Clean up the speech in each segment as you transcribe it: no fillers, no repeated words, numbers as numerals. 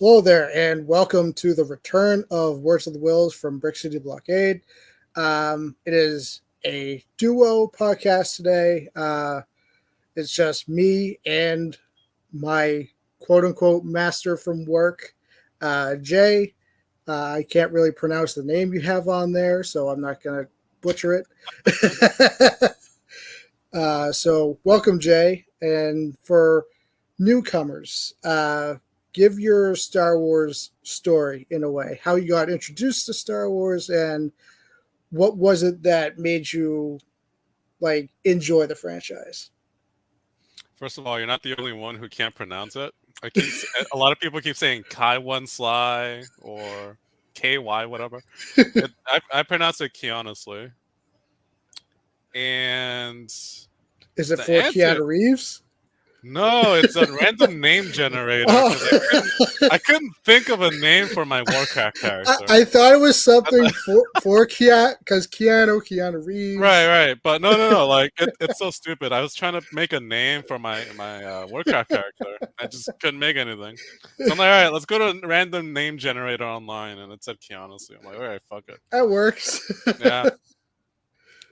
Hello there, and welcome to the return of Words of the Whills from Brick City Blockade. It is a duo podcast today. It's just me and my quote unquote master from work, Jay. I can't really pronounce the name you have on there, so I'm not going to butcher it. So, welcome, Jay. And for newcomers, give your Star Wars story in a way, how you got introduced to Star Wars and what was it that made you like enjoy the franchise. First of all, you're not the only one who can't pronounce it. A lot of people keep saying Kai One Sly or KY whatever. I pronounce it Keanuously. And Is it the for answer, Keanu Reeves? no, it's a random name generator because I couldn't think of a name for my Warcraft character. I thought it was something for Keanu, because Keanu Reeves. Right. But no. Like it's so stupid. I was trying to make a name for my Warcraft character. I just couldn't make anything. So I'm like, all right, let's go to a random name generator online, and it said Keanu. So I'm like, all right, fuck it. That works. Yeah.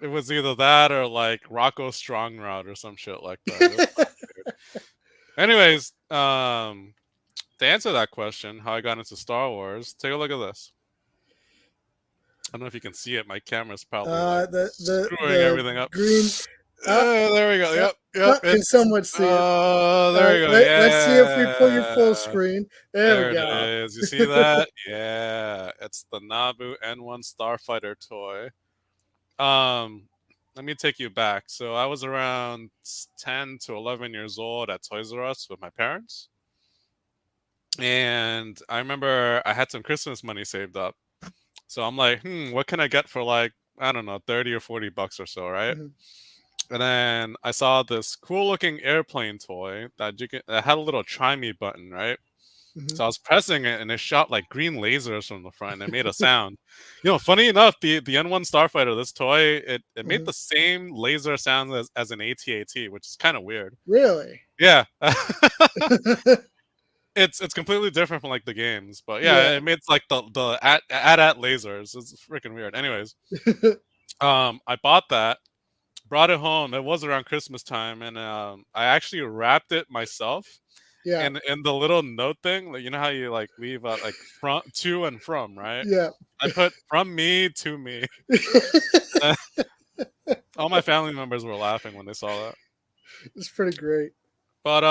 It was either that or like Rocco Strong Rod or some shit like that. Anyways, to answer that question, how I got into Star Wars, take a look at this. I don't know if you can see it. My camera's probably screwing everything up. Green. There we go. Yep. Can someone see it? There we go. Let's see if we pull your full screen. There we go. It is. You see that? Yeah. It's the Naboo N1 Starfighter toy. Let me take you back. So I was around 10 to 11 years old at Toys R Us with my parents. And I remember I had some Christmas money saved up. So I'm like, what can I get for like, I don't know, 30 or 40 bucks or so, right? Mm-hmm. And then I saw this cool looking airplane toy that had a little try me button, right? Mm-hmm. So I was pressing it and it shot like green lasers from the front and it made a sound. Funny enough, the N1 Starfighter, this toy, it made the same laser sound as an AT-AT, which is kind of weird. Really? Yeah. It's completely different from like the games, but yeah. It made like the at lasers. It's freaking weird. Anyways, I bought that, brought it home. It was around Christmas time, and I actually wrapped it myself. Yeah. And in the little note thing, like, you know how you like leave like from to and from, right? Yeah. I put from me to me. All my family members were laughing when they saw that. It's pretty great. But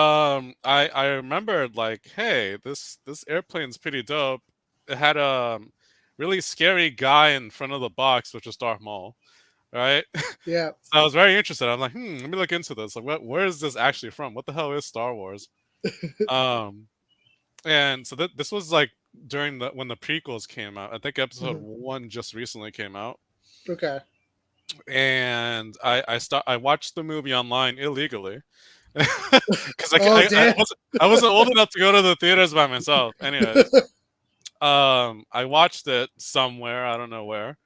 I remembered like, hey, this airplane's pretty dope. It had a really scary guy in front of the box, which was Darth Maul, right? Yeah. So I was very interested. I'm like, let me look into this. Like, where is this actually from? What the hell is Star Wars? And so this was like during when the prequels came out. I think episode 1 just recently came out. Okay. And I watched the movie online illegally. Because I wasn't old enough to go to the theaters by myself. Anyways, I watched it somewhere, I don't know where,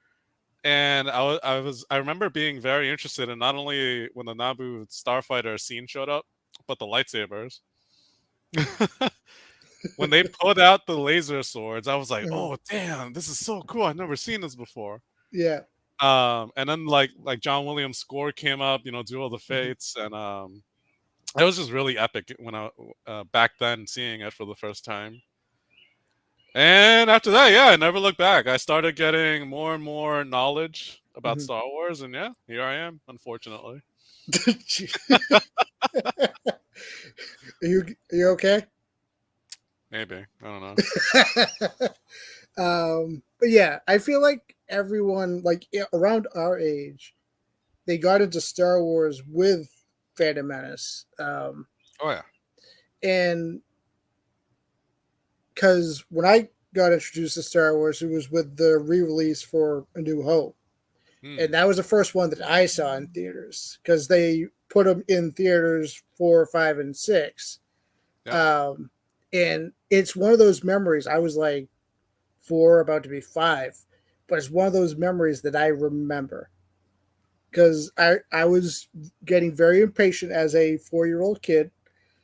and I remember being very interested in not only when the Naboo Starfighter scene showed up, but the lightsabers. When they pulled out the laser swords, I was like, "Oh damn, this is so cool! I've never seen this before." Yeah. And then like John Williams' score came up, Duel of the Fates, and it was just really epic when I back then seeing it for the first time. And after that, yeah, I never looked back. I started getting more and more knowledge about Star Wars, and yeah, here I am, unfortunately. Are you okay? Maybe. I don't know. But yeah, I feel like everyone like around our age, they got into Star Wars with Phantom Menace. Oh yeah. And because when I got introduced to Star Wars, it was with the re-release for A New Hope. And that was the first one that I saw in theaters because they put them in theaters 4, 5, and 6. Yeah. And it's one of those memories. I was like 4, about to be 5, but it's one of those memories that I remember because I was getting very impatient as a 4-year-old kid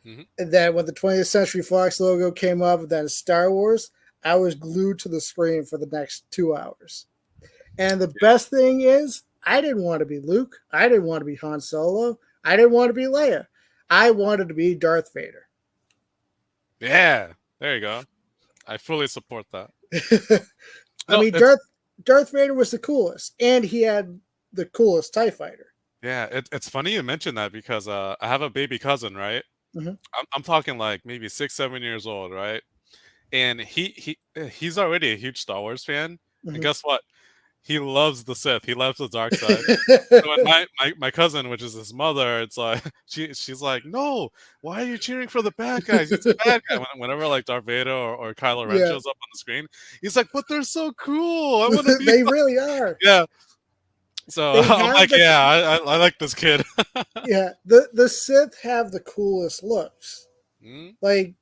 Hmm. And then when the 20th Century Fox logo came up, and then Star Wars, I was glued to the screen for the next 2 hours. And the best thing is, I didn't want to be Luke. I didn't want to be Han Solo. I didn't want to be Leia. I wanted to be Darth Vader. Yeah, there you go. I fully support that. I No, mean, it's Darth Vader was the coolest, and he had the coolest TIE fighter. yeah, it's funny you mentioned that because I have a baby cousin, right? Mm-hmm. I'm talking like maybe 6, 7 years old, right? And he's already a huge Star Wars fan, and Mm-hmm. guess what? He loves the Sith. He loves the dark side. So when my cousin, which is his mother, it's like she's like, no, why are you cheering for the bad guys? He's a bad guy. Whenever like Darth Vader or Kylo Ren Yeah, shows up on the screen, he's like, but they're so cool. I want to be. they really are. Yeah. So They I'm have like, the yeah, I like this kid. yeah the Sith have the coolest looks. Mm, Like,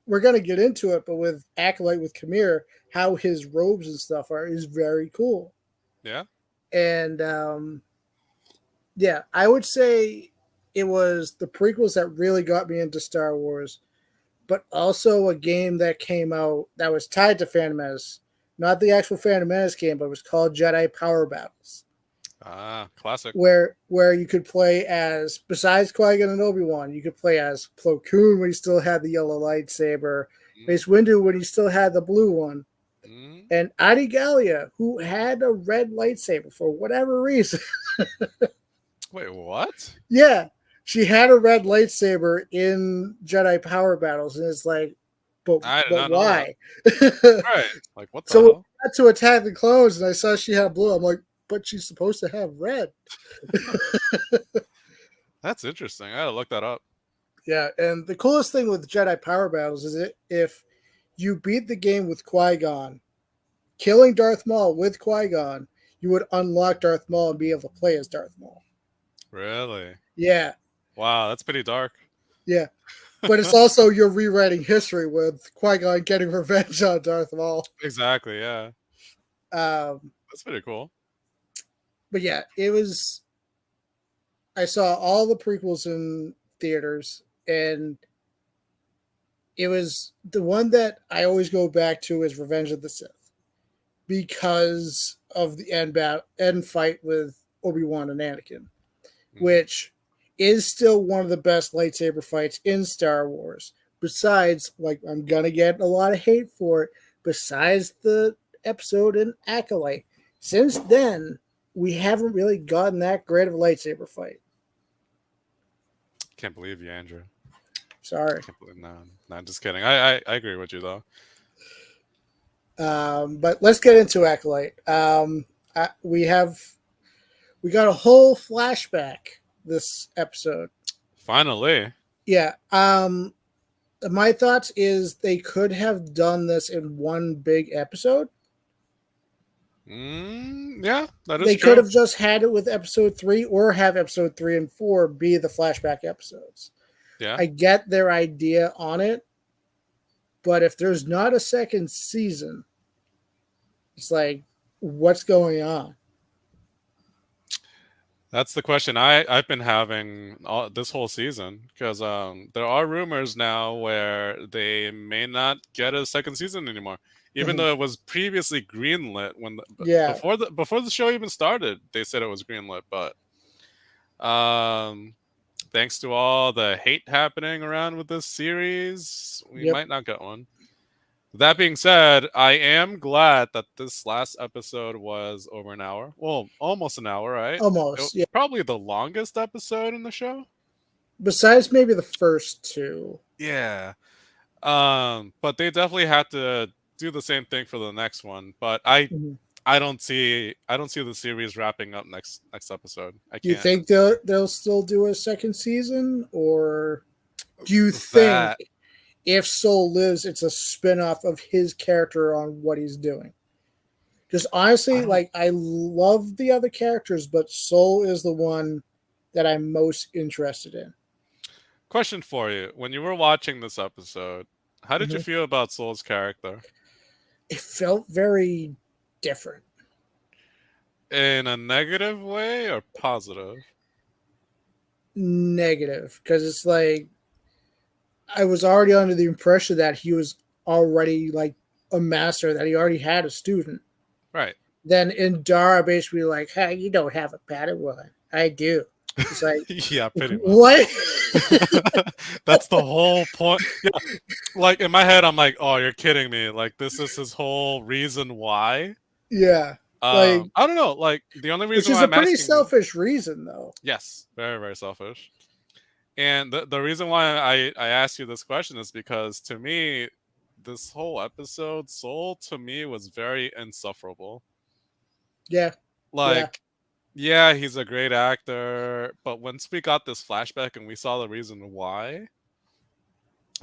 we're gonna get into it, but with Acolyte with Khmer, how his robes and stuff are is very cool. yeah. And yeah, I would say it was the prequels that really got me into Star Wars, but also a game that came out that was tied to Phantom Menace, not the actual Phantom Menace game, but it was called Jedi Power Battles, Ah, classic. where you could play as, besides Qui-Gon and Obi-Wan, you could play as Plo Koon when he still had the yellow lightsaber, Mm, Mace Windu when he still had the blue one, mm. and Adi Gallia, who had a red lightsaber for whatever reason. Wait, what? Yeah, she had a red lightsaber in Jedi Power Battles, and it's like, but I did but not know that. why? Right. Like, what the So when hell? we got to Attack the Clones, and I saw she had blue, I'm like, but she's supposed to have red. That's interesting. I gotta look that up. Yeah, and the coolest thing with Jedi Power Battles is if you beat the game with Qui-Gon, killing Darth Maul with Qui-Gon, you would unlock Darth Maul and be able to play as Darth Maul. Really? Yeah, Wow, that's pretty dark. yeah. But it's also you're rewriting history with Qui-Gon getting revenge on Darth Maul. Exactly, yeah. Um, That's pretty cool. but yeah, it was. I saw all the prequels in theaters, and it was the one that I always go back to is Revenge of the Sith because of the end fight with Obi-Wan and Anakin, Mm. which is still one of the best lightsaber fights in Star Wars. Besides, like, I'm gonna get a lot of hate for it. Besides the episode in Acolyte, since then we haven't really gotten that great of a lightsaber fight. Can't believe you, Andrew. Sorry. Can't believe no, no, just kidding. I agree with you though. But let's get into Acolyte. We got a whole flashback this episode. Finally. Yeah. My thoughts is they could have done this in one big episode. Yeah, that is They could true. have just had it with episode 3, or have episode 3 and 4 be the flashback episodes. Yeah. I get their idea on it, but if there's not a second season, it's like, what's going on? That's the question I've been having this whole season because there are rumors now where they may not get a second season anymore, even Mhm. though it was previously greenlit Yeah. before the show even started. They said it was greenlit, but thanks to all the hate happening around with this series, we Yep. might not get one. That being said, I am glad that this last episode was over an hour. Well, almost an hour, right? Almost. Yeah. Probably the longest episode in the show. Besides maybe the first two. Yeah. But they definitely had to do the same thing for the next one. But Mhm. I don't see the series wrapping up next episode. I Do you can't. think they'll still do a second season, or do you think That if Soul lives, it's a spin-off of his character on what he's doing? Just I honestly, don't like, I love the other characters, but Soul is the one that I'm most interested in. question for you. When you were watching this episode, how did you Mhm. feel about Soul's character? It felt very different. In a negative way or positive? Negative, because it's like I was already under the impression that he was already like a master, that he already had a student. Right. Then Indara basically like, hey, you don't have a Padawan. I do. It's like, Yeah, pretty much. what? That's the whole point. Yeah, like in my head, I'm like, oh, you're kidding me. Like this is his whole reason why. Yeah. Like, I don't know. Like the only which reason is why a I'm pretty asking you, selfish reason, though. yes, very very selfish. And the reason why I asked you this question is because to me, this whole episode, Soul to me was very insufferable. Yeah. Yeah. Like, yeah, he's a great actor, but once we got this flashback and we saw the reason why,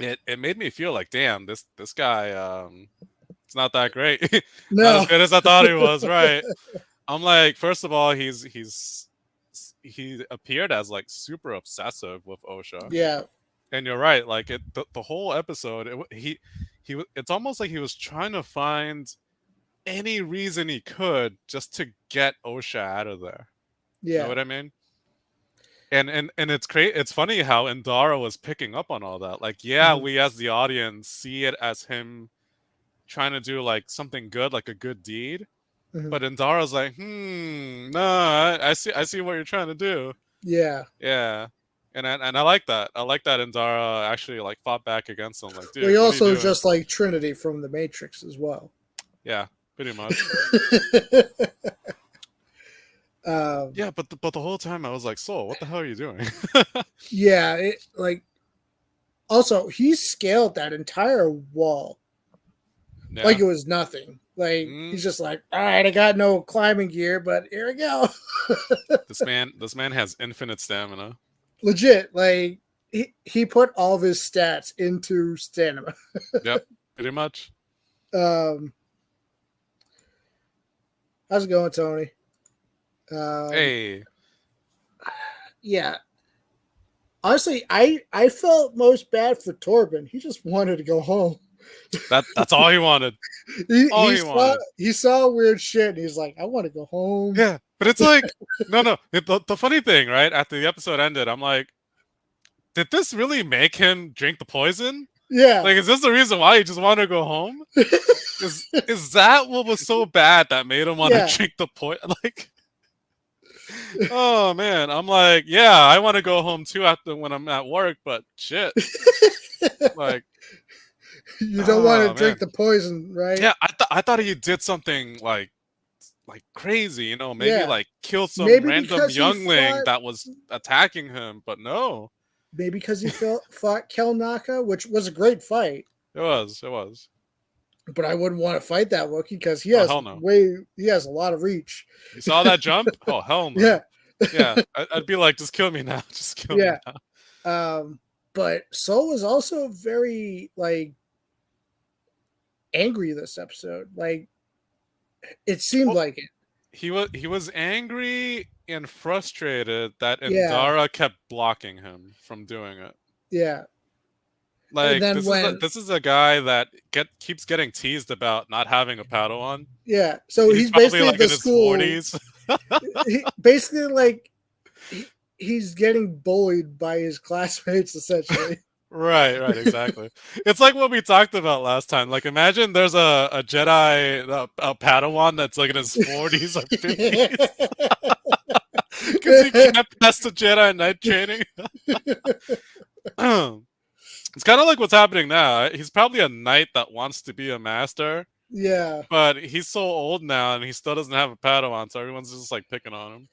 it made me feel like, damn, this guy, it's not that great. Not No. as good as I thought he was, right? I'm like, first of all, he appeared as like super obsessive with Osha. Yeah. And you're right, like the whole episode, it's almost like he was trying to find any reason he could just to get Osha out of there. You know Yeah. what I mean? And it's funny how Indara was picking up on all that. Like, yeah, Mhm. we as the audience see it as him trying to do like something good, like a good deed. Mhm. But Indara's like, no, I see what you're trying to do. Yeah. Yeah. And I like that. I like that Indara actually like fought back against him. Like, Well, he dude, what are you also doing? just like Trinity from the Matrix as well. Yeah, pretty much. Yeah, but the whole time I was like, Soul, what the hell are you doing? Yeah. Like, also, he scaled that entire wall Yeah. like it was nothing. Like, he's just like, all right, I got no climbing gear, but here we go. This man has infinite stamina. Legit. Like, he put all of his stats into stamina. Yep, pretty much. How's it going, Tony? Hey, Yeah. Honestly, I felt most bad for Torben. He just wanted to go home. that's all he wanted. He saw weird shit and he's like, I want to go home. Yeah, but it's like, no. The funny thing, right? After the episode ended, I'm like, did this really make him drink the poison? Yeah. Like, is this the reason why he just wanted to go home? Is that what was so bad that made him want to drink the poison? Like, oh man, I'm like, yeah, I want to go home too after when I'm at work, but shit, like, you don't want to drink the poison, right? Yeah, I thought he did something like crazy, you know, maybe like kill some random youngling that was attacking him, but no. Maybe because he fought Kelnaka, which was a great fight. It was. But I wouldn't want to fight that Wookiee because he has he has a lot of reach. You saw that jump? Oh hell no. Yeah. Yeah. I'd be like, just kill me now. Just kill me now. But Soul was also very like angry this episode. Like it seemed like it. He was angry and frustrated that Indara kept blocking him from doing it. Yeah. Like this is a guy that keeps getting teased about not having a Padawan. Yeah, so he's basically like the in school. His 40s. Basically, like he's getting bullied by his classmates, essentially. Right, exactly. It's like what we talked about last time. Like, imagine there's a Jedi, a Padawan that's like in his 40s or 50s. Because he can't pass the Jedi Knight training. It's kind of like what's happening now. He's probably a knight that wants to be a master. Yeah. But he's so old now and he still doesn't have a Padawan, so everyone's just like picking on him.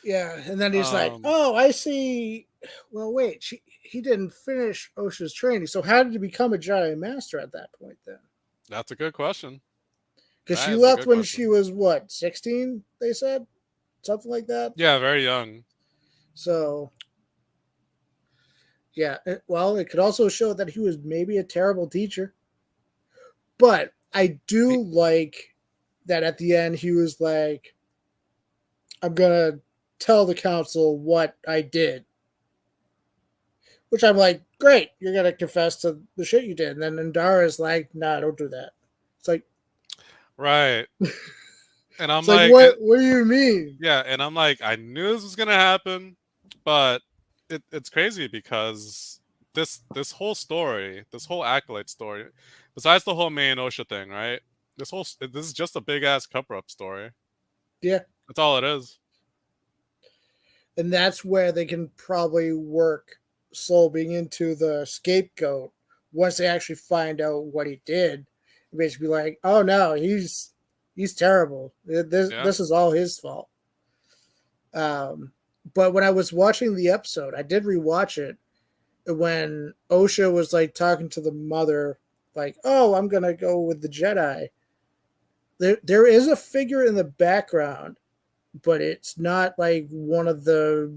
Yeah, and then he's like, oh, I see. Well, wait, he didn't finish Osha's training. So how did he become a Jedi Master at that point then? That's a good question. Because she left when she was, what, 16, they said? Something like that? Yeah, very young. So, yeah, well, it could also show that he was maybe a terrible teacher. But I do like that at the end he was like, I'm going to tell the council what I did. Which I'm like, great, you're going to confess to the shit you did. And then Indara's like, nah, don't do that. It's like, right. And I'm like, what do you mean? Yeah, and I'm like, I knew this was going to happen, but it's crazy because this whole story, this whole Acolyte story, besides the whole main OSHA thing, right? This is just a big ass cover up story. Yeah. That's all it is. And that's where they can probably work Solving into the scapegoat once they actually find out what he did. Basically, like, oh no, he's terrible. This is all his fault. But when I was watching the episode, I did rewatch it when OSHA was like talking to the mother, like, "Oh, I'm gonna go with the Jedi." There is a figure in the background, but it's not like one of the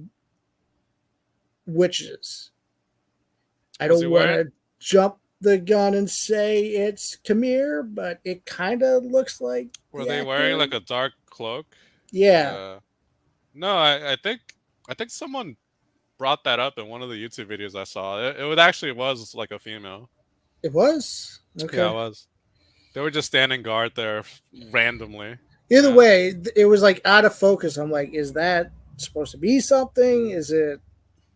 witches. I don't want to jump the gun and say it's Khmer, but it kind of looks like. Were they wearing like a dark cloak? Yeah. No, I think someone brought that up in one of the YouTube videos I saw. It actually was like a female. It was? Okay. Yeah, it was. They were just standing guard there randomly. Either way, it was like out of focus. I'm like, is that supposed to be something? Is it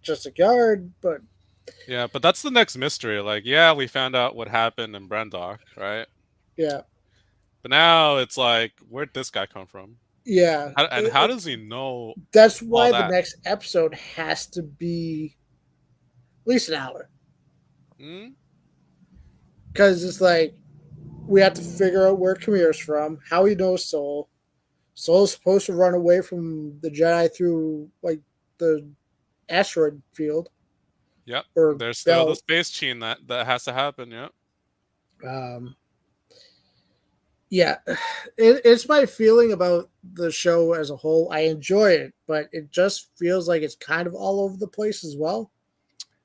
just a guard? But yeah, but that's the next mystery. Like, yeah, we found out what happened in Brendok, right? Yeah. But now it's like, where'd this guy come from? Yeah. How does he know? That's why the next episode has to be at least an hour. Because it's like, we have to figure out where Khmer's from, how he knows Soul. Soul's supposed to run away from the Jedi through like the asteroid field. Yep. Or there's still the space chain that has to happen. Yep. Yeah, it's my feeling about the show as a whole. I enjoy it, but it just feels like it's kind of all over the place as well.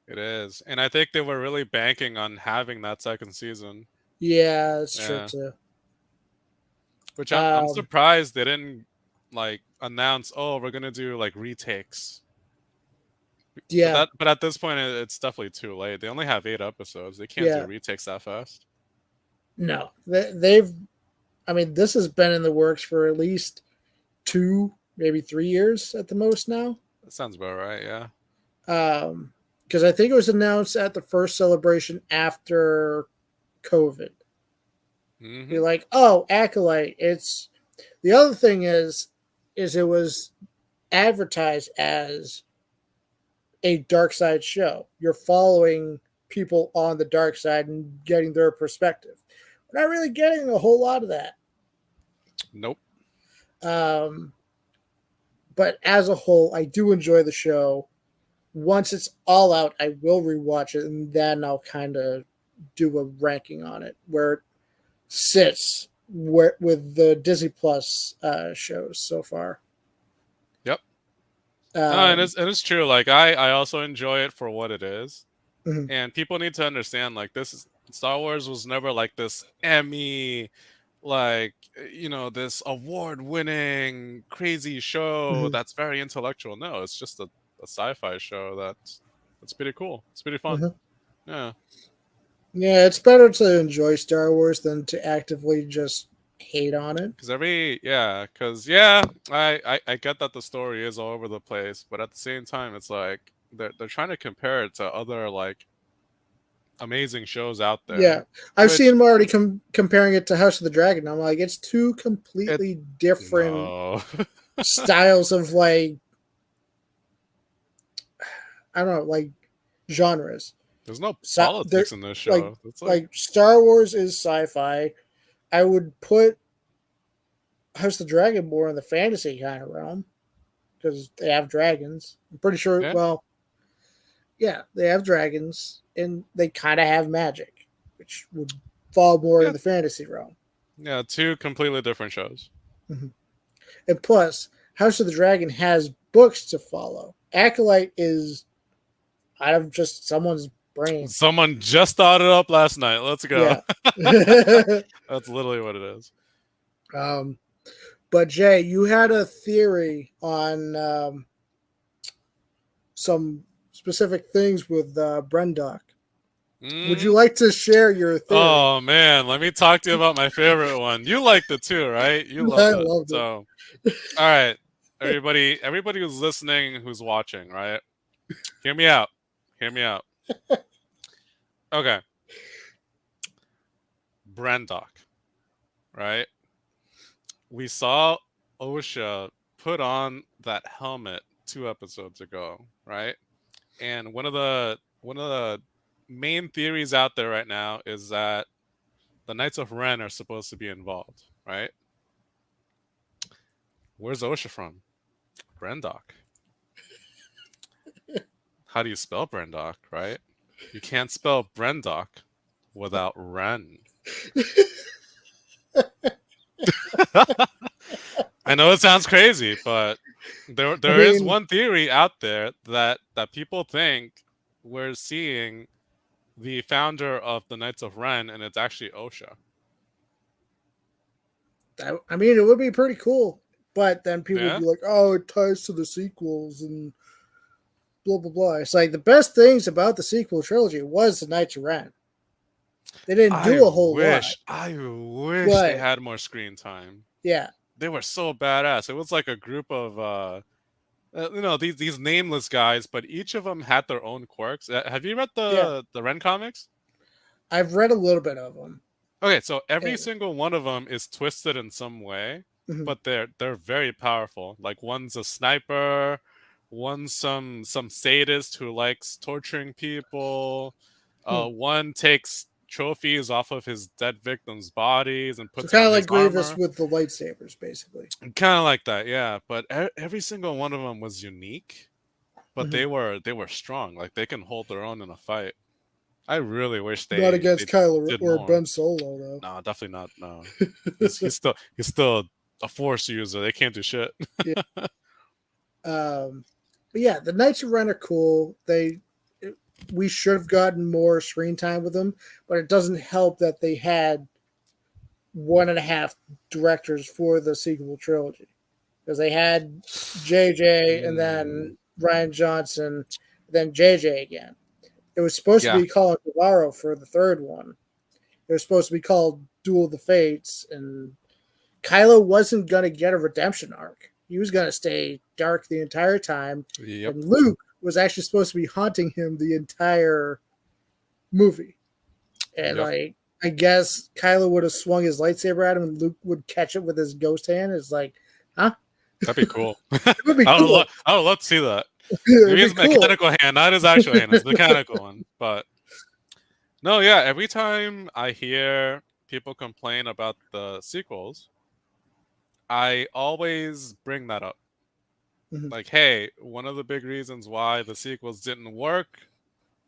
It is, and I think they were really banking on having that second season. Yeah, that's true too. Which I'm surprised they didn't like announce. Oh, we're gonna do like retakes. Yeah, but at this point, it's definitely too late. They only have 8 episodes. They can't do retakes that fast. No, they've. I mean, this has been in the works for at least 2, maybe 3 years at the most now. That sounds about right. Yeah. Because I think it was announced at the first celebration after COVID. Mm-hmm. You're like, oh, Acolyte. It's the other thing is it was advertised as a dark side show. You're following people on the dark side and getting their perspective. We're not really getting a whole lot of that. Nope. But as a whole, I do enjoy the show. Once it's all out, I will rewatch it, and then I'll kind of do a ranking on it where it sits with the Disney Plus shows so far. Yep. And it's true. Like I also enjoy it for what it is, and people need to understand like Star Wars was never like this Emmy, like this award-winning crazy show that's very intellectual. No, it's just a sci-fi show that's pretty cool. It's pretty fun. Yeah. Yeah, it's better to enjoy Star Wars than to actively just hate on it. Because I get that the story is all over the place, but at the same time, it's like they're trying to compare it to other like amazing shows out there. Yeah, I've seen them already comparing it to House of the Dragon. I'm like, it's 2 completely different styles of like, I don't know, like genres. There's no politics in this show. Like Star Wars is sci-fi. I would put House of the Dragon more in the fantasy kind of realm because they have dragons. I'm pretty sure. Yeah. Well, yeah, they have dragons and they kind of have magic, which would fall more in the fantasy realm. Yeah, 2 completely different shows. And plus, House of the Dragon has books to follow. Acolyte is out of just someone's brain. Someone just thought it up last night. Let's go. Yeah. That's literally what it is. But Jay, you had a theory on some specific things with Brendok. Would you like to share your theory? Oh man, let me talk to you about my favorite one. You liked it too, right? You loved it. Loved it. So, all right, everybody who's listening, who's watching, right? Hear me out. Okay. Brandok, right? We saw Osha put on that helmet 2 episodes ago, right? And one of the main theories out there right now is that the Knights of Ren are supposed to be involved, right? Where's Osha from? Brandok. How do you spell Brandok, right? You can't spell Brandok without Ren. I know it sounds crazy, but there I there is mean, one theory out there that people think we're seeing the founder of the Knights of Ren, and it's actually Osha. I mean, it would be pretty cool, but then people would Yeah. be like, "Oh, it ties to the sequels and blah blah blah." It's like the best things about the sequel trilogy was the Knights of Ren. They didn't I do a whole lot, wish, I wish they but had more screen time. yeah, They were so badass. It was like a group of these nameless guys, but each of them had their own quirks. Have you read yeah, the Ren comics? I've read a little bit of them. Okay, so every And, single one of them is twisted in some way, mhm, but they're very powerful. Like one's a sniper, one's some sadist who likes torturing people. hmm. One takes trophies off of his dead victims' bodies and So puts it kind on of his like Grievous armor. with the lightsabers, basically. Kind of like that, yeah. But every single one of them was unique, but Mhm. they were strong. Like they can hold their own in a fight. I really wish Not they against Kylo did or more. Ben Solo, though. No, definitely not. No, he's still a force user. They can't do shit. Yeah. But yeah, the Knights of Ren are cool. We should have gotten more screen time with them, but it doesn't help that they had 1.5 directors for the sequel trilogy because they had JJ and Mm, then Ryan Johnson, then JJ again. It was supposed to yeah. be called Navarro for the third one. It was supposed to be called Duel of the Fates, and Kylo wasn't going to get a redemption arc. He was going to stay dark the entire time, Yep. and Luke was actually supposed to be haunting him the entire movie. And Yep. like, I guess Kylo would have swung his lightsaber at him, and Luke would catch it with his ghost hand. It's like, huh? That'd be cool. It would be I would cool. I would love to see that. It'd Maybe be his cool. mechanical hand, not his actual hand, his mechanical one. But no, yeah. Every time I hear people complain about the sequels, I always bring that up. Mhm, Like, hey, one of the big reasons why the sequels didn't work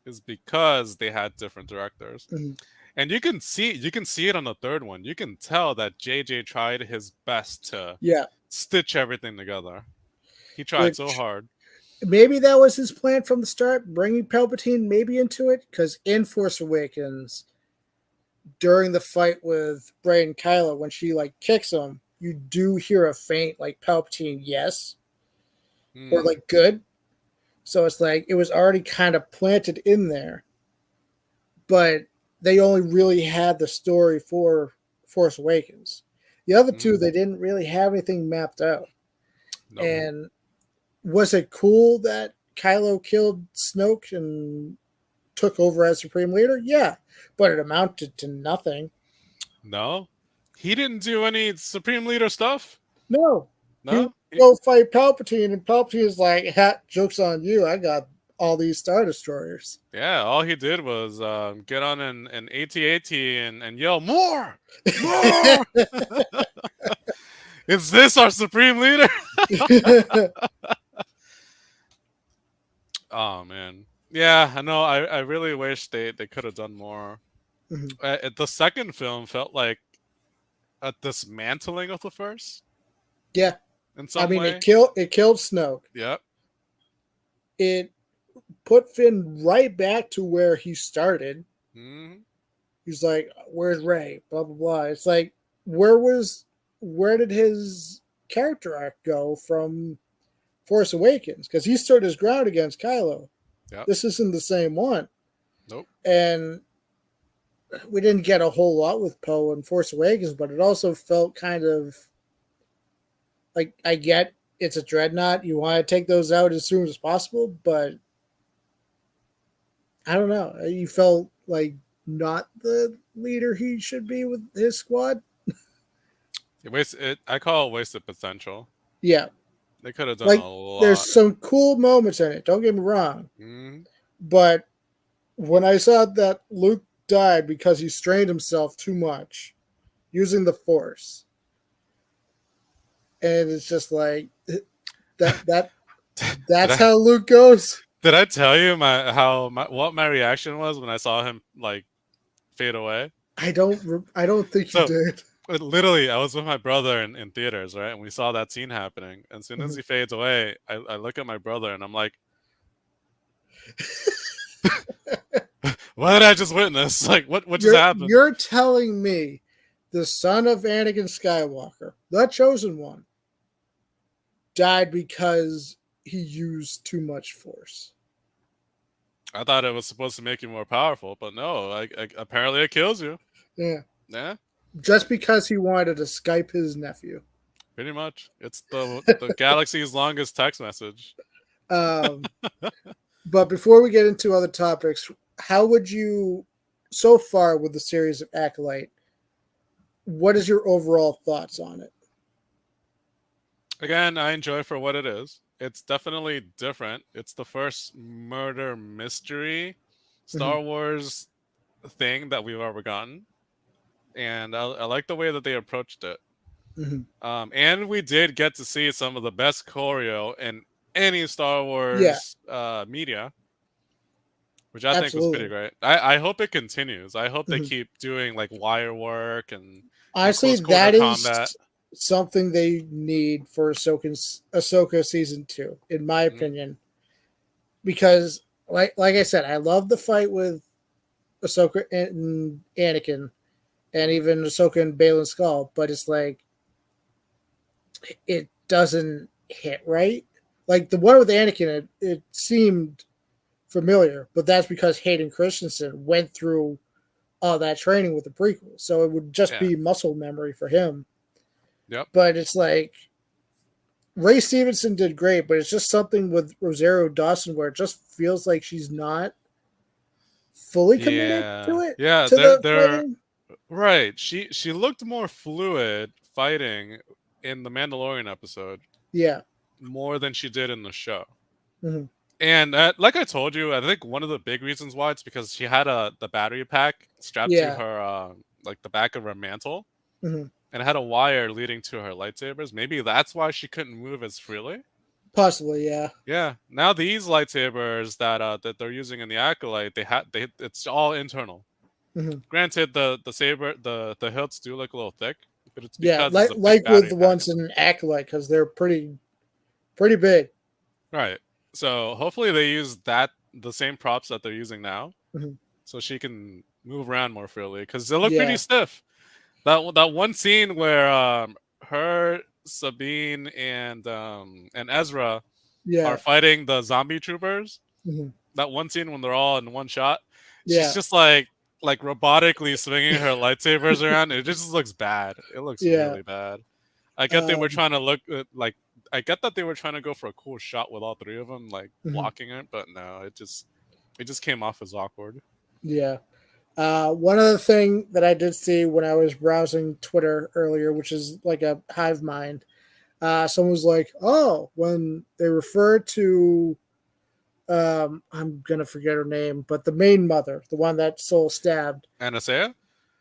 is because they had different directors. mhm. And you can see it on the third one. You can tell that JJ tried his best to Yeah, stitch everything together. He tried so which hard. maybe that was his plan from the start, bringing Palpatine maybe into it, because in Force Awakens, during the fight with Bray and Kylo, when she like kicks him, you do hear a faint like Palpatine yes or Hmm. like good. So it's like it was already kind of planted in there, but they only really had the story for Force Awakens. The other two, they Hmm. didn't really have anything mapped out. Nope. And was it cool that Kylo killed Snoke and took over as Supreme Leader? Yeah, but it amounted to nothing. No. He didn't do any Supreme Leader stuff. No, he would No. go fight Palpatine, and Palpatine is like, "Jokes on you! I got all these Star Destroyers." Yeah, all he did was get on an AT-AT and yell, more! More! Is this our Supreme Leader? Oh, man. Yeah, I know. I really wish they could have done more. Mhm. The second film felt like a dismantling of the first Yeah, in I some mean, way. it killed Snoke. Yep. It put Finn right back to where he started. Hmm. He's like, "Where's Ray?" Blah blah blah. It's like, where did his character arc go from Force Awakens? Because he stood his ground against Kylo. Yep. This isn't the same one, Nope. and we didn't get a whole lot with Poe in Force Awakens, but it also felt kind of like I get it's a dreadnought. You want to take those out as soon as possible, but I don't know. You felt like not the leader he should be with his squad. I call it wasted potential. Yeah, They could have done like a lot. there's some cool moments in it. Don't get me wrong, Mm-hmm. but when I saw that Luke died because he strained himself too much using the Force, and it's just like that did that's I how Luke goes. did I tell you what my reaction was when I saw him like fade away? I don't think you So did. literally, I was with my brother in theaters, right? And we saw that scene happening. And as soon as Mhm. he fades away, I look at my brother and I'm like, what did I just witness? Like, what just happened? You're telling me the son of Anakin Skywalker, the chosen one, died because he used too much Force. I thought it was supposed to make you more powerful, but no, apparently it kills you. Yeah, Yeah, just because he wanted to Skype his nephew. pretty much. It's the galaxy's longest text message. Um, but before we get into other topics, how would you, so far with the series of Acolyte, what is your overall thoughts on it? Again, I enjoy for what it is. It's definitely different. It's the first murder mystery Mhm. Star Wars thing that we've ever gotten, and I like the way that they approached it. Mhm. And we did get to see some of the best choreo in any Star Yeah, Wars media, which I think was pretty absolutely. great. I hope it continues. I hope they Mhm. keep doing like wire work and Honestly, close quarter that combat. is something they need for Ahsoka season 2, in my Mm, opinion, because like I said, I love the fight with Ahsoka and Anakin, and mm-hmm. even Ahsoka and Baylan Skull, but it's like it doesn't hit right. Like the one with Anakin, it seemed familiar, but that's because Hayden Christensen went through all that training with the prequel, so it would just Yeah. be muscle memory for him. Yep. But it's like Ray Stevenson did great, but it's just something with Rosario Dawson where it just feels like she's not fully committed Yeah. to it, Yeah. to the fighting. Right. She looked more fluid fighting in the Mandalorian episode Yeah. more than she did in the show. Mm-hmm. And like I told you, I think one of the big reasons why it's because she had the battery pack strapped to Yeah. her like the back of her mantle, Mm-hmm. and it had a wire leading to her lightsabers. Maybe that's why she couldn't move as freely. Possibly, yeah. Yeah. Now these lightsabers that they're using in the Acolyte, they it's all internal. Mm-hmm. Granted, the saber the hilts do look a little thick, but it's Yeah, because there's a big like with battery the pack ones in them. in Acolyte, because they're pretty big. Right. So hopefully they use the same props that they're using now, Mm-hmm. so she can move around more freely because they look pretty Yeah. stiff. That one scene where her, Sabine, and Ezra are Yeah. fighting the zombie troopers. Mm-hmm. That one scene when they're all in one shot, she's Yeah. just like robotically swinging her lightsabers around. It just looks bad. It looks Yeah. really bad. I get they were Um, trying to look like I get that they were trying to go for a cool shot with all three of them like mhm. blocking it, but no, it just came off as awkward. Yeah. One other thing that I did see when I was browsing Twitter earlier, which is like a hive mind, someone was like, "Oh, when they refer to, I'm gonna forget her name, but the main mother, the one that Soul stabbed, Anasea?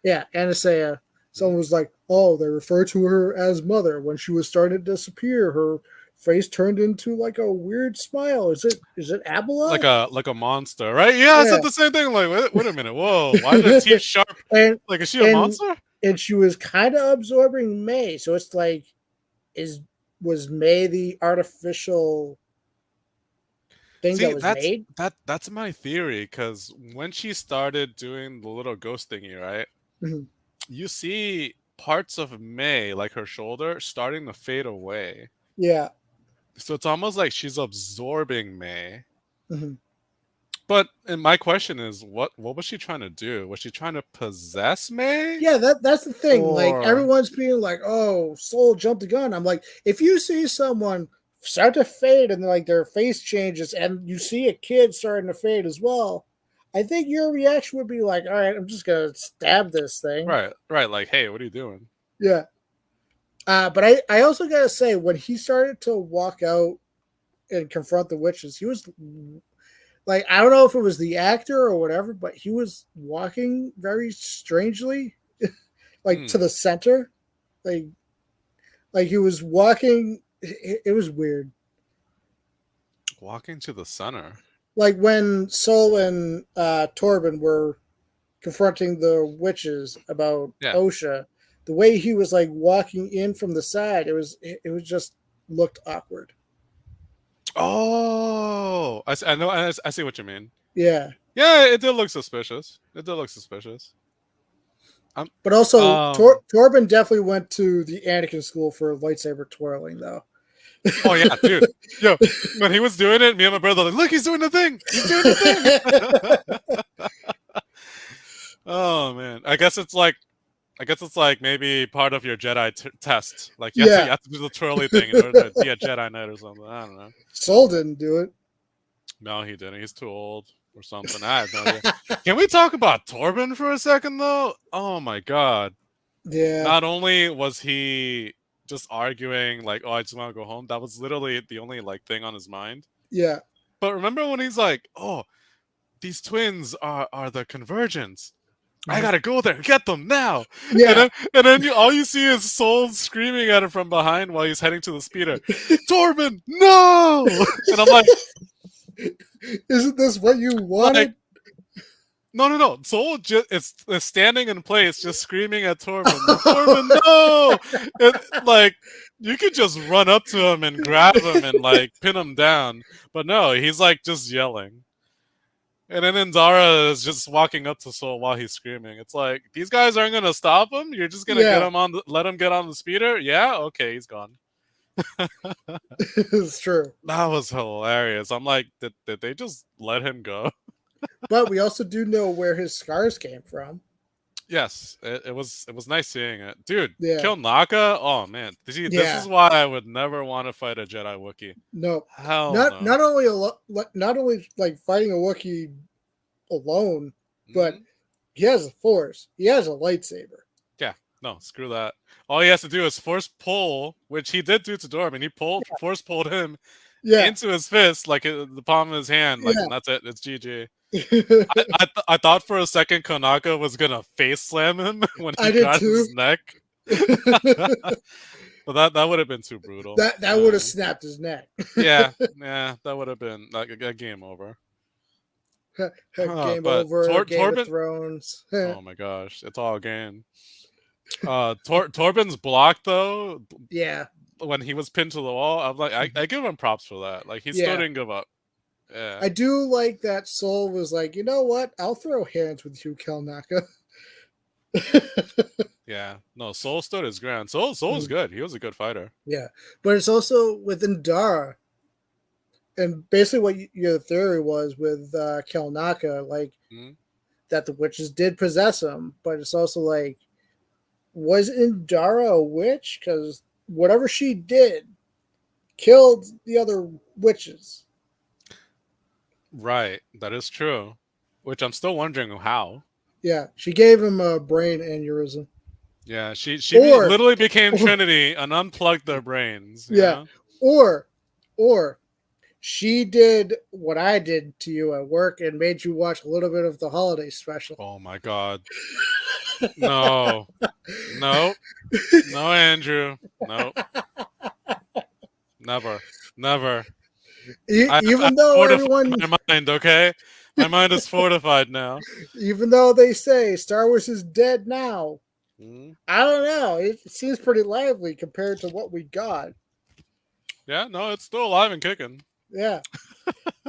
yeah, Anastasia." Mhm. Someone was like, "Oh, they refer to her as mother. When she was starting to disappear, her face turned into like a weird smile. Is it Abila?" Like a monster, right? Yeah, I said Yeah, the same thing. Like, wait a minute, whoa, why are the teeth sharp? and Like, is she a and monster? and she was kind of absorbing May, so it's like, is was May the artificial thing that See, was made? that's my theory. Because when she started doing the little ghost thingy, right? Mhm. You see parts of May, like her shoulder, starting to fade away. Yeah. So it's almost like she's absorbing May. Mhm. But and my question is, what was she trying to do? Was she trying to possess May? Yeah, that's the thing. Like Or everyone's being like, "Oh, Soul jumped the gun." I'm like, if you see someone start to fade and like their face changes, and you see a kid starting to fade as well, I think your reaction would be like, all right, I'm just gonna stab this thing. Right. Like, hey, what are you doing? Yeah. But I also gotta say, when he started to walk out and confront the witches, he was like, I don't know if it was the actor or whatever, but he was walking very strangely, like to the center, like he was walking. It was weird. Walking to the center. Like when Sol and Torben were confronting the witches about OSHA, the way he was like walking in from the side, it was just looked awkward. Oh, I know. I see what you mean. Yeah. Yeah, it did look suspicious. But also, Torben definitely went to the Anakin school for lightsaber twirling, though. Oh yeah, dude. Yo, when he was doing it, me and my brother were like, look, he's doing the thing. He's doing the thing. Oh man, I guess it's like maybe part of your Jedi test. Like you have to do the twirly thing in order to be a Jedi Knight or something. I don't know. Sol didn't do it. No, he didn't. He's too old or something. I have no idea. Can we talk about Torben for a second though? Oh my god. Yeah. Not only was he just arguing like, oh, I just want to go home. That was literally the only like thing on his mind. Yeah. But remember when he's like, oh, these twins are the Convergence. I gotta go there, get them now. Yeah. And then all you see is Sol screaming at him from behind while he's heading to the speeder. Torben, no! And I'm like, isn't this what you wanted? Like, no. Sol just is standing in place, just screaming at Torben. Torben, no! And, like, you could just run up to him and grab him and like pin him down, but no, he's like just yelling. And then Indara is just walking up to Sol while he's screaming. It's like, these guys aren't gonna stop him. You're just gonna let him get on the speeder. Yeah, okay, he's gone. It's true. That was hilarious. I'm like, did they just let him go? But we also do know where his scars came from. Yes, it was nice seeing it, dude. Yeah. Kill Naka. Oh man, this is why I would never want to fight a Jedi Wookiee. No, hell no. Not only like fighting a Wookiee alone, but he has a Force. He has a lightsaber. Yeah, no, screw that. All he has to do is force pull, which he did do to Dorman. He force pulled him into his fist, like the palm of his hand, like and that's it. It's GG. I thought for a second Konaka was gonna face slam him when he got his neck. But that would have been too brutal. That would have snapped his neck. yeah, that would have been like a game over. Game over. Game of Thrones. Oh my gosh, it's all game. Torben's block though. Yeah. When he was pinned to the wall, I'm like, I give him props for that. Like he still didn't give up. Yeah. I do like that Sol was like, you know what? I'll throw hands with you, Kelnaka. Yeah. No, Sol stood his ground. Sol was good. He was a good fighter. Yeah. But it's also with Indara. And basically what your theory was with Kelnaka, like that the witches did possess him. But it's also like, was Indara a witch? Because whatever she did killed the other witches. Right, that is true. Which I'm still wondering how. Yeah, she gave him a brain aneurysm. Yeah, she literally became Trinity and unplugged their brains. Yeah, or she did what I did to you at work and made you watch a little bit of the holiday special. Oh my god. No, Andrew, no, never. Even though everyone, my mind, okay, my mind is fortified now. Even though they say Star Wars is dead now, I don't know. It seems pretty lively compared to what we got. Yeah, no, it's still alive and kicking. Yeah,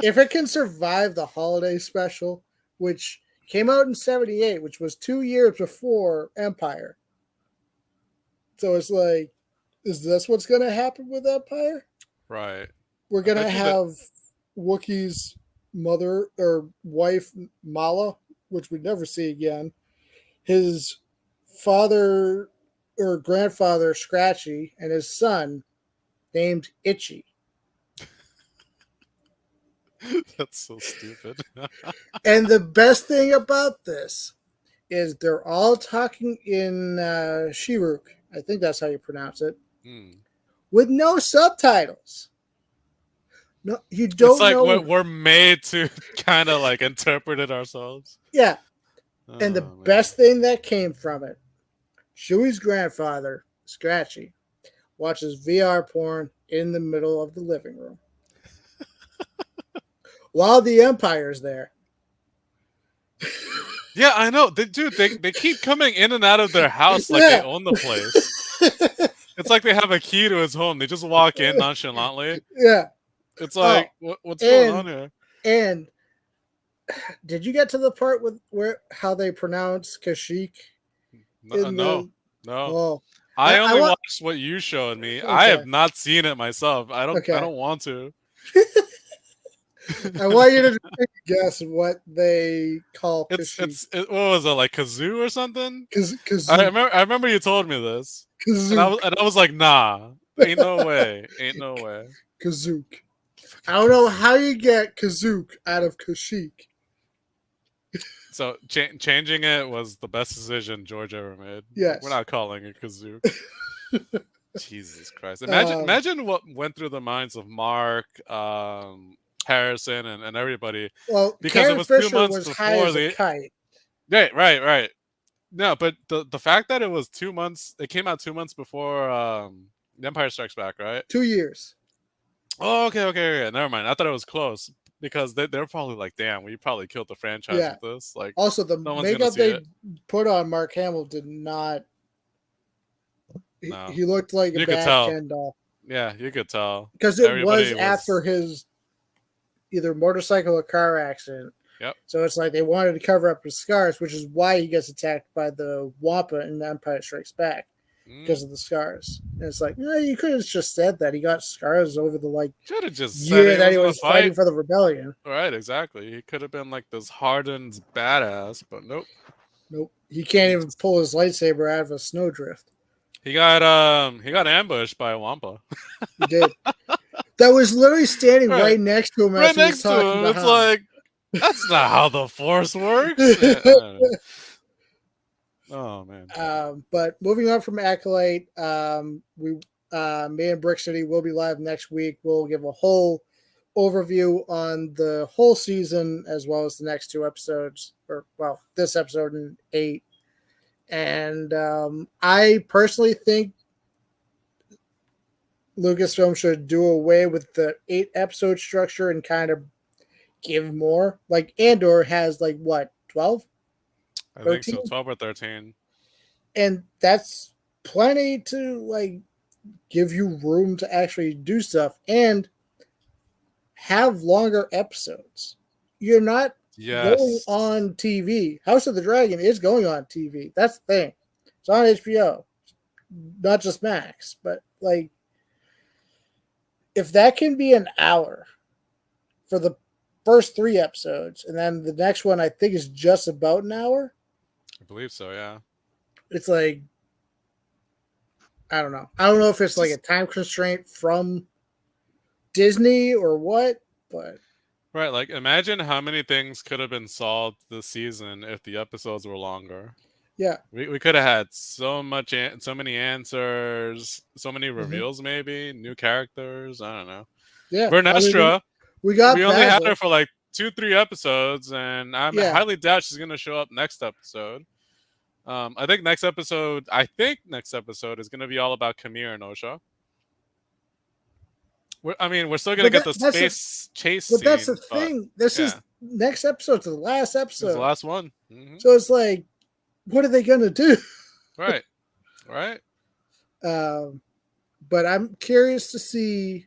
if it can survive the holiday special, which came out in '78, which was 2 years before Empire. So it's like, is this what's going to happen with Empire? Right. We're going to have Wookiee's mother or wife, Mala, which we never see again. His father or grandfather, Scratchy, and his son named Itchy. That's so stupid. And the best thing about this is they're all talking in Shiruk. I think that's how you pronounce it. With no subtitles. No, you It's don't like know. we're made to kind of like interpret it ourselves. Yeah. Oh, And the man. best thing that came from it, Shui's grandfather, Scratchy, watches VR porn in the middle of the living room. While the Empire's there. Yeah, I know. They keep coming in and out of their house like they own the place. It's like they have a key to his home. They just walk in nonchalantly. Yeah. It's like, what's going on here? And did you get to the part with how they pronounce Kashyyyk? No. Oh, I only watched what you showed me. Okay. I have not seen it myself. I don't want to. I want you to guess what they call Kashyyyk. What was it, like kazoo or something? Kazook. I remember you told me this. Kazook. And I was like, nah, ain't no way. Kazook. I don't know how you get Kazook out of Kashyyyk. So changing it was the best decision George ever made. Yes. We're not calling it Kazook. Jesus Christ. Imagine what went through the minds of Mark, Harrison, and everybody. Well, because Karen it was Fisher 2 months was before high as a kite. Right. No, but the fact that it was 2 months, it came out 2 months before The Empire Strikes Back, right? 2 years. Oh, okay. Never mind. I thought it was close because they're probably like, damn, we probably killed the franchise with this. Like, also, the makeup they put on Mark Hamill did not. He looked like a bad Ken doll. Yeah, you could tell because it was after his either motorcycle or car accident. Yep. So it's like they wanted to cover up his scars, which is why he gets attacked by the Wampa in The Empire Strikes Back. Because of the scars. And it's like, you could have just said that he got scars over the year that he was fighting for the rebellion. Right, exactly. He could have been like this hardened badass, but nope. He can't even pull his lightsaber out of a snowdrift. He got ambushed by a Wampa. He did. That was literally standing right next to him as he was talking to him. It's like, that's not how the Force works. Oh man. But moving on from Acolyte, me and Brick City will be live next week. We'll give a whole overview on the whole season as well as the next 2 episodes, this episode and 8. And I personally think Lucasfilm should do away with the 8-episode structure and kind of give more. Like Andor has 12? I think so, 12 or 13. And that's plenty to give you room to actually do stuff and have longer episodes. You're not going on TV. House of the Dragon is going on TV. That's the thing. It's on HBO. Not just Max. But if that can be an hour for the first 3 episodes, and then the next one I think is just about an hour. I believe so, yeah. It's I don't know. I don't know if it's a time constraint from Disney or what, but right, imagine how many things could have been solved this season if the episodes were longer. Yeah, we could have had so many answers, so many reveals, maybe new characters. I don't know. Yeah, Vernestra, we only had her for 2-3 episodes, and I highly doubt she's gonna show up next episode. I think next episode is gonna be all about Kamir and Osha. We're still gonna get the space chase scene. But that's the thing. This is next episode to the last episode. It's the last one. Mm-hmm. So it's what are they gonna do? Right. But I'm curious to see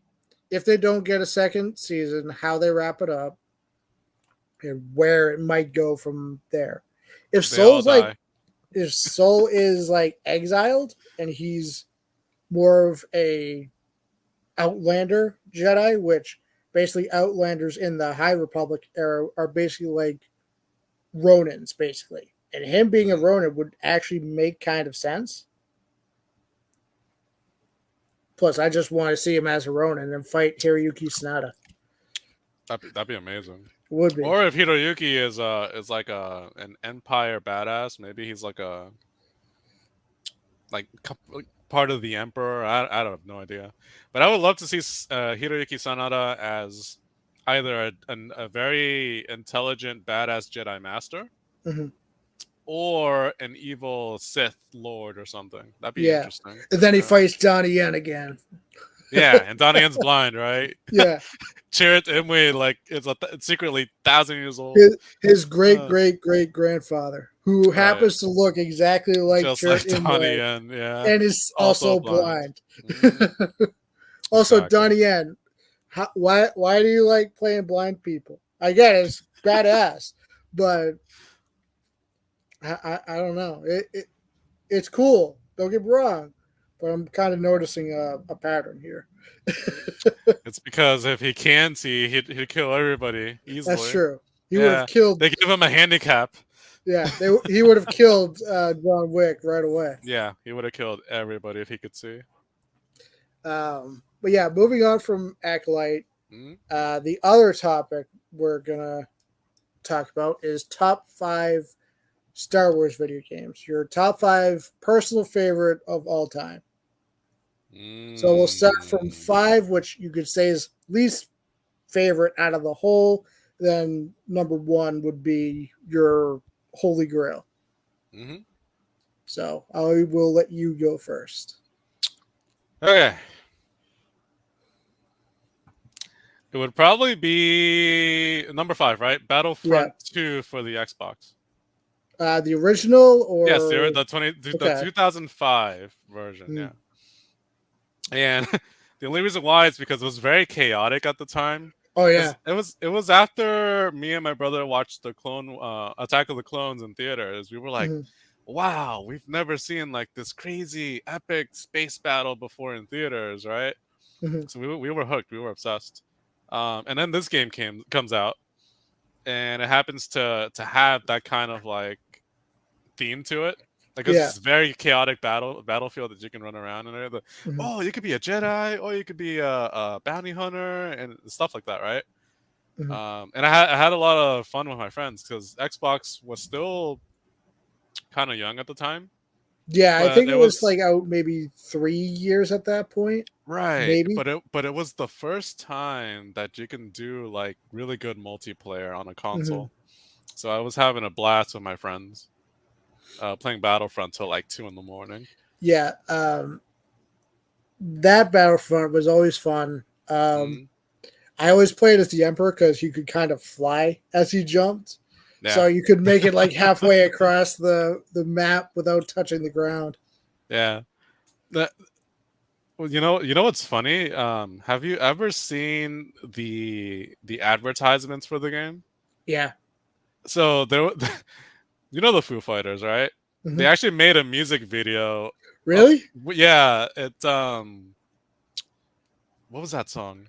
if they don't get a second season, how they wrap it up, and where it might go from there. If Soul is exiled and he's more of a Outlander Jedi, which basically Outlanders in the High Republic era are basically Ronins, basically. And him being a Ronin would actually make kind of sense. Plus, I just want to see him as a Ronin and fight Hiroyuki Sanada. That'd be amazing. It would be. Or if Hiroyuki is like an Empire badass, maybe he's like a like part of the Emperor. I don't have no idea, but I would love to see Hiroyuki Sanada as either a very intelligent badass Jedi Master Hmm. or an evil Sith Lord or something. That'd be Yeah. interesting. And then he Yeah, fights Donnie Yen again. yeah, and Donnie Yen's blind, right? Yeah. Chirrut Imwe like it's secretly 1,000 years old. His great Uh, great great grandfather, who right, happens to look exactly like just like Chirrut Donnie Imwe, Yen. Yeah, and is also also blind. blind. Hmm. Also, Exactly. Donnie Yen, why do you like playing blind people? I get it, it's badass, but I don't know. It's cool. Don't get me wrong, but I'm kind of noticing a pattern here. It's because if he can see, he'd kill everybody That's easily. true. He would have Yeah, killed. they give him a handicap. Yeah, he would have killed John Wick right away. Yeah, he would have killed everybody if he could see. But yeah, moving on from Acolyte, Mm-hmm. the other topic we're gonna talk about is top 5 Star Wars video games. Your top 5 personal favorite of all time. So we'll start from 5, which you could say is least favorite out of the whole. Then number 1 would be your Holy Grail. Mm-hmm. So I will let you go first. Okay. It would probably be number 5, right? Battlefront 2 for the Xbox. The original or Yes, the 2005 version. Mm. Yeah. And the only reason why is because it was very chaotic at the time. Oh yeah, it was after me and my brother watched the Attack of the Clones in theaters. We were like, wow, we've never seen like this crazy epic space battle before in theaters, right? So we were hooked. We were obsessed. And then this game comes out, and it happens to have that kind of like theme to it. Like it's this very chaotic battlefield that you can run around in there. Oh, you could be a Jedi, or you could be a bounty hunter, and stuff like that, right? And I had a lot of fun with my friends because Xbox was still kind of young at the time. Yeah, I think it was like out maybe 3 years at that point. Right, Maybe. but it was the first time that you can do like really good multiplayer on a console. So I was having a blast with my friends, playing Battlefront till like 2 a.m. Yeah, that Battlefront was always fun. I always played as the Emperor because you could kind of fly as he jumped. Yeah. So you could make it like halfway across the map without touching the ground. Yeah. Well, you know what's funny? Have you ever seen the advertisements for the game? Yeah. So there, you know the Foo Fighters, right? They actually made a music video. Really? Yeah. It what was that song?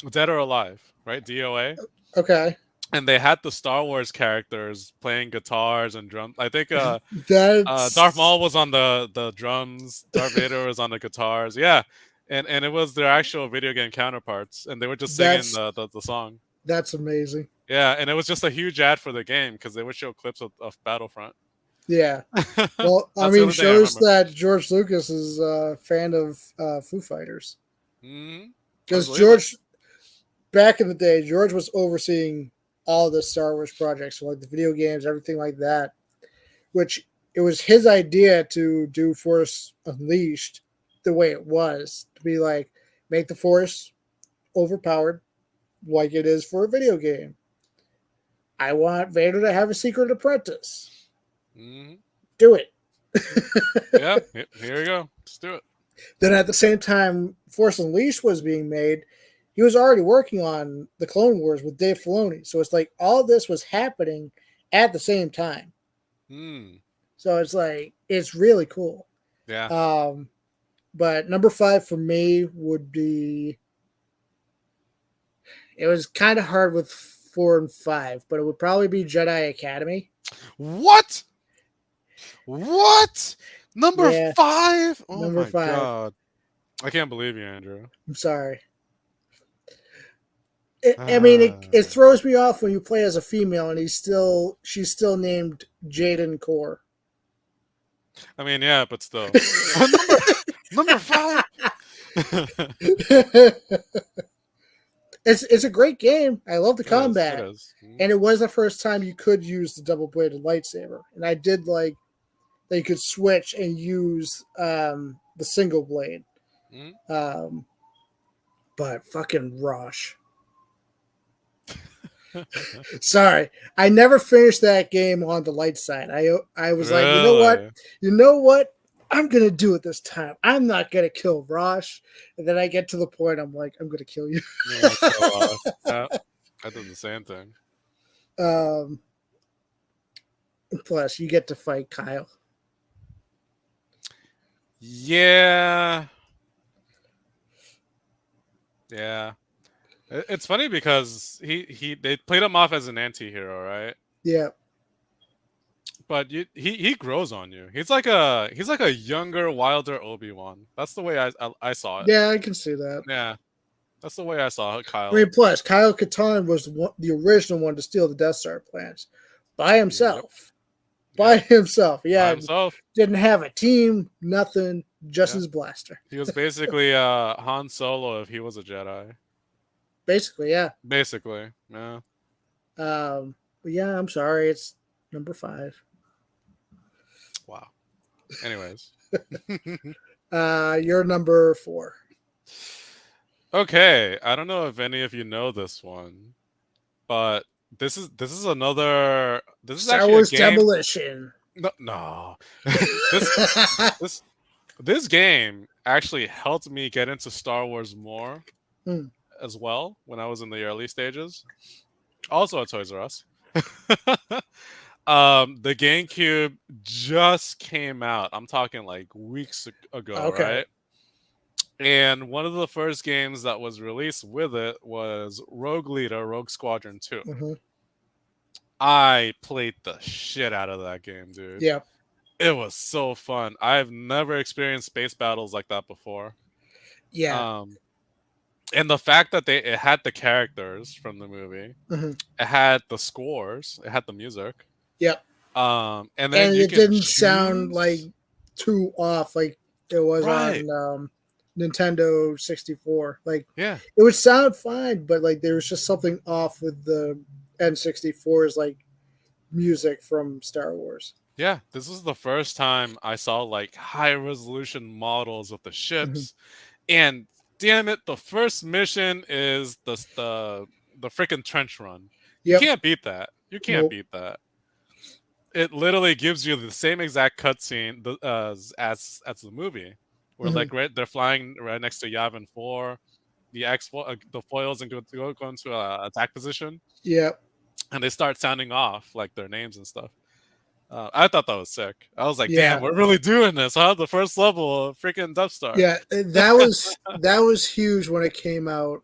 Dead or Alive, right? DOA. Okay. And they had the Star Wars characters playing guitars and drums. I think Darth Maul was on the drums. Darth Vader was on the guitars. Yeah, and it was their actual video game counterparts, and they were just singing the song. That's amazing. Yeah, and it was just a huge ad for the game because they would show clips of Battlefront. Yeah. Well, I mean, shows that George Lucas is a fan of Foo Fighters. Because George, back in the day, George was overseeing all the Star Wars projects, so like the video games, everything like that, which it was his idea to do Force Unleashed the way it was, to be like, make the Force overpowered like it is for a video game. I want Vader to have a secret apprentice. Do it. Yeah, here we go. Let's do it. Then at the same time Force Unleashed was being made, he was already working on the Clone Wars with Dave Filoni. So it's like all this was happening at the same time. So it's like, it's really cool. Yeah. But number 5 for me would be, it was kind of hard with 4 and 5, but it would probably be Jedi Academy. What? Number 5? Oh number my 5. God. I can't believe you, Andrew. I'm sorry. I mean, it throws me off when you play as a female and she's still named Jaden Core. I mean, yeah, but still. number 5. It's a great game. I love the combat. It is. And it was the first time you could use the double bladed lightsaber. And I did like that you could switch and use the single blade. But fucking Rosh. Sorry, I never finished that game on the light side. I was like, you know what? I'm gonna do it this time. I'm not gonna kill Rosh. And then I get to the point, I'm like, I'm gonna kill you. I did the same thing. Plus, you get to fight Kyle. Yeah. It's funny because they played him off as an anti-hero, right? Yeah. But he grows on you. He's like a younger, wilder Obi-Wan. That's the way I saw it. Yeah, I can see that. Yeah, that's the way I saw it, Kyle. I mean, plus Kyle Katarn was the original one to steal the Death Star plans by himself. Yep. By himself. Yeah, by himself. Didn't have a team, nothing, just his blaster. He was basically Han Solo if he was a Jedi. Basically, yeah. Basically, yeah. Yeah, I'm sorry. It's number 5. Wow. Anyways. You're number 4. Okay. I don't know if any of you know this one, but this is another. This is Star Wars Demolition. No. This game actually helped me get into Star Wars more as well when I was in the early stages. Also at Toys R Us. The GameCube just came out. I'm talking like weeks ago, right? And one of the first games that was released with it was Rogue Leader, Rogue Squadron 2. Mm-hmm. I played the shit out of that game, dude. Yeah. It was so fun. I've never experienced space battles like that before. Yeah. And the fact that it had the characters from the movie, it had the scores, it had the music. Yep. And then it didn't sound like too off like it was on Nintendo 64. Like, yeah, it would sound fine, but like there was just something off with the N64's like music from Star Wars. Yeah, this was the first time I saw like high resolution models of the ships, and damn it, the first mission is the freaking trench run. Yep. You can't beat that. You can't beat that. It literally gives you the same exact cutscene as the movie, where like they're flying right next to Yavin 4, the foils and go into attack position. Yeah, and they start sounding off like their names and stuff. I thought that was sick. I was like, damn, we're really doing this, huh? The first level of freaking Death Star. Yeah, that was huge when it came out.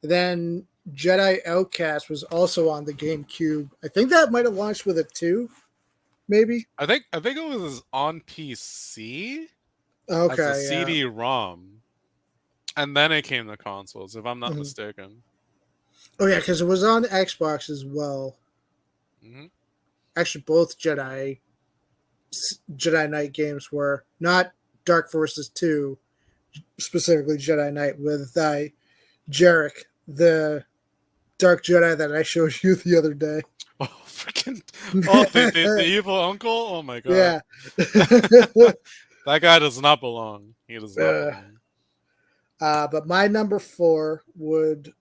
Then Jedi Outcast was also on the GameCube. I think that might have launched with it too. Maybe. I think it was on PC. Okay. As a CD-ROM. And then it came to consoles, if I'm not mistaken. Oh yeah, because it was on Xbox as well. Mm-hmm. Actually, both Jedi Knight games were, not Dark Forces 2, specifically Jedi Knight with Jarek, the Dark Jedi that I showed you the other day. Oh, freaking! Oh, the evil uncle! Oh my god! Yeah, that guy does not belong. He does not belong. But my number 4 would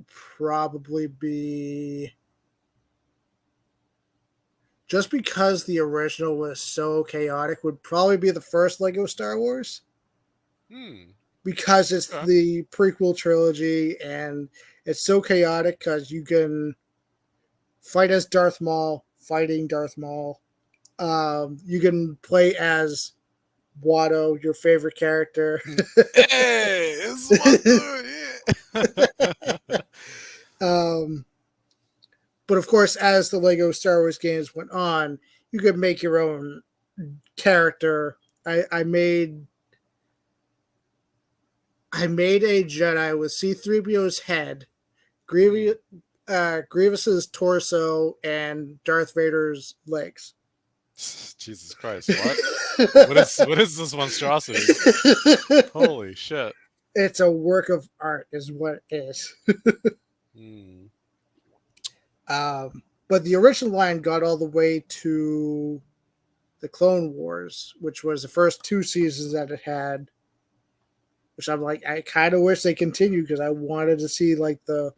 probably be, just because the original was so chaotic, would probably be the first Lego Star Wars. Because it's the prequel trilogy and it's so chaotic because you can fight as Darth Maul, fighting Darth Maul. You can play as Watto, your favorite character. Hey, it's Watto, yeah. But of course, as the Lego Star Wars games went on, you could make your own character. I made a Jedi with C-3PO's head Grievous's torso and Darth Vader's legs. Jesus Christ! What? What is this monstrosity? Holy shit! It's a work of art, is what it is. Mm. But the original line got all the way to the Clone Wars, which was the first 2 seasons that it had. Which I'm like, I kind of wish they continued because I wanted to see like the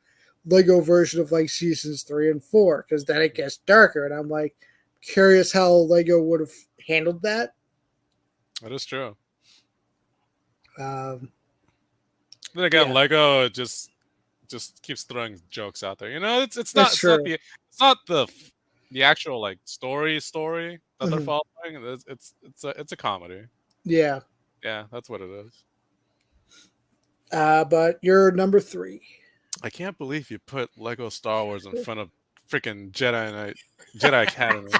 Lego version of like seasons 3 and 4, because then it gets darker, and I'm like curious how Lego would have handled that. That is true. Um, Then again, yeah. Lego just keeps throwing jokes out there. You know, it's That's true. it's not the actual like story that they're Mhm. following. It's a comedy. Yeah. Yeah, that's what it is. But you're number 3. I can't believe you put Lego Star Wars in front of freaking Jedi Academy.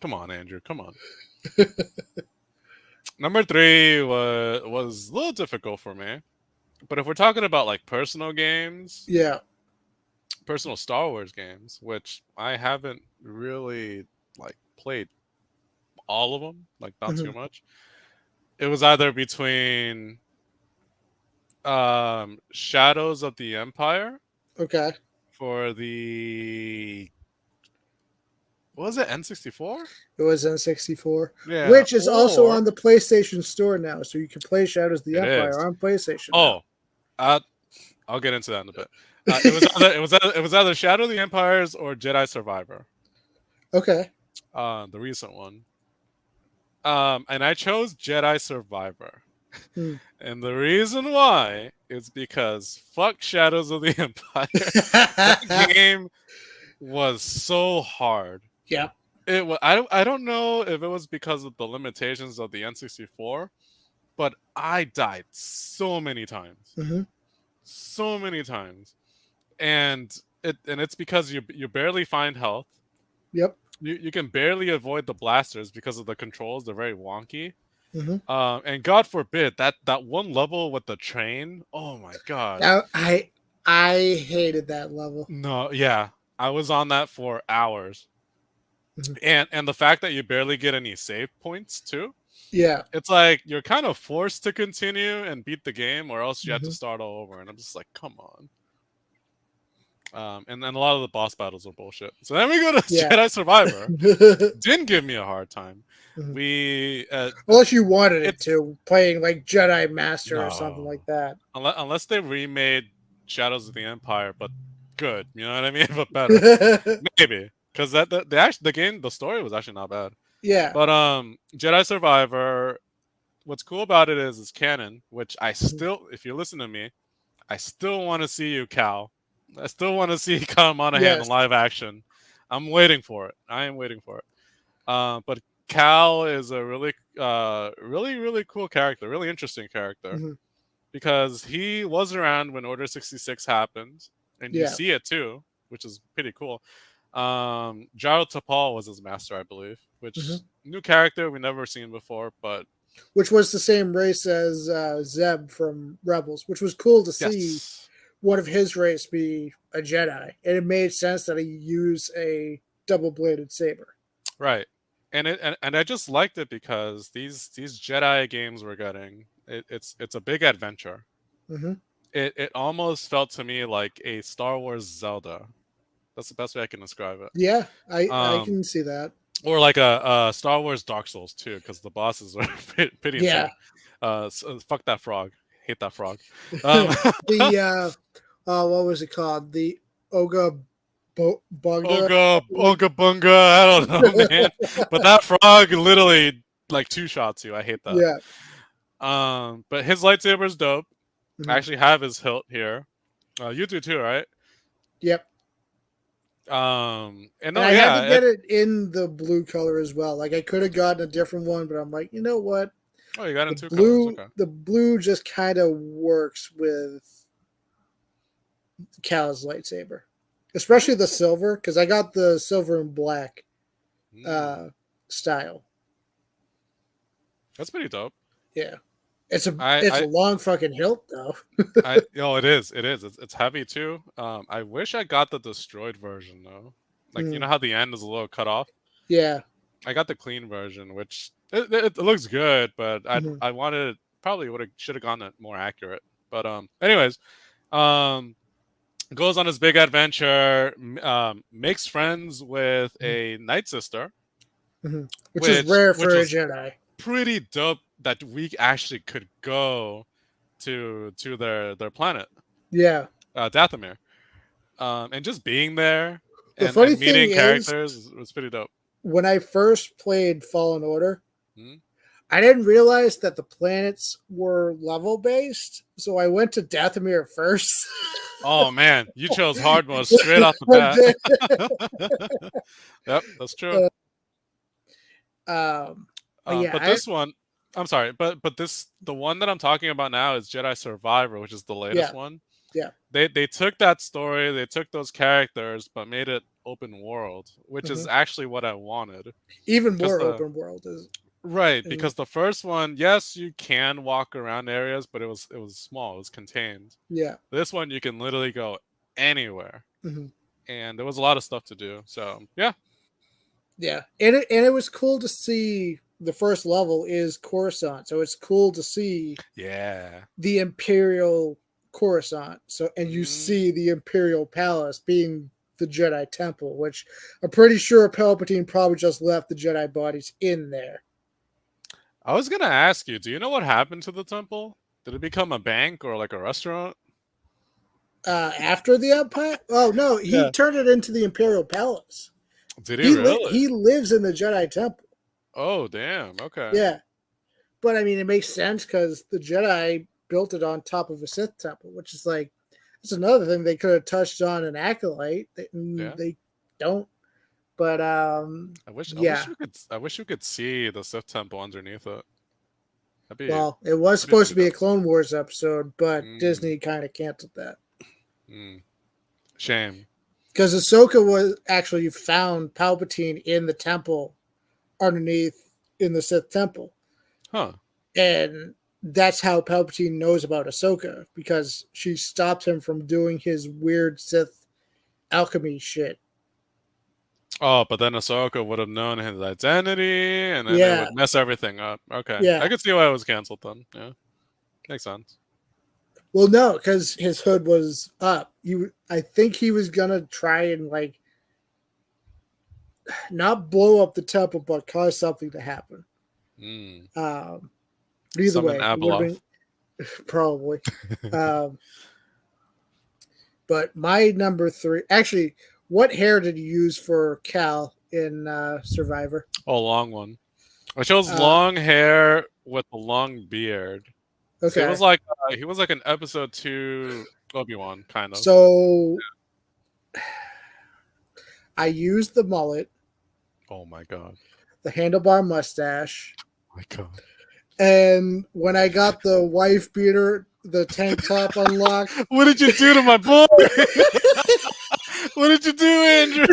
Come on, Andrew. Come on. Number 3 was a little difficult for me. But if we're talking about like personal games, Yeah. personal Star Wars games, which I haven't really like played all of them, like not too Mhm. much. It was either between Shadows of the Empire Okay. for the what was it, N64? It was N64, Yeah, which is also or on the PlayStation Store now, so you can play Shadows of the it Empire is. on PlayStation now. Oh, I'll get into that in a bit. It was either Shadow of the Empires or Jedi Survivor. Okay. The recent one. And I chose Jedi Survivor. Hmm. And the reason why is because fuck Shadows of the Empire. That game was so hard. Yeah. It was, I don't know if it was because of the limitations of the N64, but I died so many times. Mm-hmm. So many times. And it's because you barely find health. Yep. You can barely avoid the blasters because of the controls. They're very wonky. Mm-hmm. And God forbid that one level with the train. Oh my god! I hated that level. No, yeah, I was on that for hours, Mm-hmm. and the fact that you barely get any save points too. Yeah. It's like you're kind of forced to continue and beat the game, or else you have to Mm-hmm. start all over. And I'm just like, come on. And then a lot of the boss battles are bullshit. So then we go to Yeah. Jedi Survivor. Didn't give me a hard time. Mm-hmm. We unless you wanted it to, playing like Jedi Master or something no. like that. Unless they remade Shadows of the Empire, but good, you know what I mean? But better, maybe, because the story was actually not bad. Yeah. But Jedi Survivor, what's cool about it is it's canon, which I still, if you listen to me, I still want to see you, Cal. I still want to see Cal Monahan in live action. I'm waiting for it. I am waiting for it. But Cal is a really, really cool character, really interesting character. Mm-hmm. Because he was around when Order 66 happened, and you see it too, which is pretty cool. Jaro Tapal was his master, I believe, which new character we never seen before, but which was the same race as Zeb from Rebels, which was cool to see one of his race be a Jedi, and it made sense that he used a double-bladed saber. Right, and I just liked it because these Jedi games we're getting. It's a big adventure. Mm-hmm. It almost felt to me like a Star Wars Zelda. That's the best way I can describe it. Yeah, I can see that. Or like a Star Wars Dark Souls too, because the bosses are pretty insane. So fuck that frog. Hate that frog. The what was it called? The Oga Bunga. Oga Bunga. I don't know, man. But that frog literally like two shots you. I hate that. Yeah. But his lightsaber is dope. Mm-hmm. I actually have his hilt here. You do too, right? Yep. And I had to get it in the blue color as well. Like I could have gotten a different one, but I'm like, you know what? Oh, you got it in two colors. Okay. The blue just kind of works with Cal's lightsaber, especially the silver, because I got the silver and black style. That's pretty dope. Yeah. It's a long fucking hilt though. It is. It's heavy too. I wish I got the destroyed version though. Like you know how the end is a little cut off. Yeah. I got the clean version, which it looks good, but I wanted probably should have gone it more accurate. But anyways, goes on his big adventure, makes friends with a Night Sister, which is rare for a Jedi. Pretty dope that we actually could go to their planet. Yeah, Dathomir, and just being there and meeting characters was pretty dope. When I first played Fallen Order, I didn't realize that the planets were level based, so I went to Dathomir first. Oh man, you chose hard mode straight off the bat. Yep, that's true. But this one, I'm sorry, but the one that I'm talking about now is Jedi Survivor, which is the latest one. Yeah. They took that story, they took those characters, but made it open world, which is actually what I wanted. Even more open world is right, because the first one, yes, you can walk around areas, but it was small, it was contained. Yeah. This one you can literally go anywhere, and there was a lot of stuff to do. So yeah. Yeah, and it was cool to see. The first level is Coruscant, so it's cool to see. Yeah. The Imperial Coruscant, so and you see the Imperial Palace being the Jedi Temple, which I'm pretty sure Palpatine probably just left the Jedi bodies in there. I was gonna ask you, do you know what happened to the temple? Did it become a bank or like a restaurant? After the Empire? Oh no, he turned it into the Imperial Palace. Did he really? He lives in the Jedi Temple. Oh, damn. Okay. Yeah. But, I mean, it makes sense because the Jedi built it on top of a Sith temple, which is like, that's another thing they could have touched on an Acolyte. They don't. But, I wish we could see the Sith temple underneath it. Well, it was supposed to be a Clone Wars episode, but Disney kind of canceled that. Shame. Because Ahsoka was actually found Palpatine in the temple underneath in the Sith temple. Huh. And that's how Palpatine knows about Ahsoka, because she stopped him from doing his weird Sith alchemy shit. Oh, but then Ahsoka would have known his identity, and then it would mess everything up. Okay. Yeah. I could see why it was canceled then. Yeah. Makes sense. Well, no, because his hood was up. I think he was going to try and, like, not blow up the temple, but cause something to happen. Either way, it would have been, probably. But my number 3, actually, what hair did you use for Cal in Survivor? Oh, long one. I chose long hair with a long beard. Okay. So he was like an episode 2 Obi-Wan kind of. So I used the mullet. Oh my god. The handlebar mustache. Oh my god. And when I got the wife beater, the tank top unlocked. What did you do to my boy? What did you do, Andrew?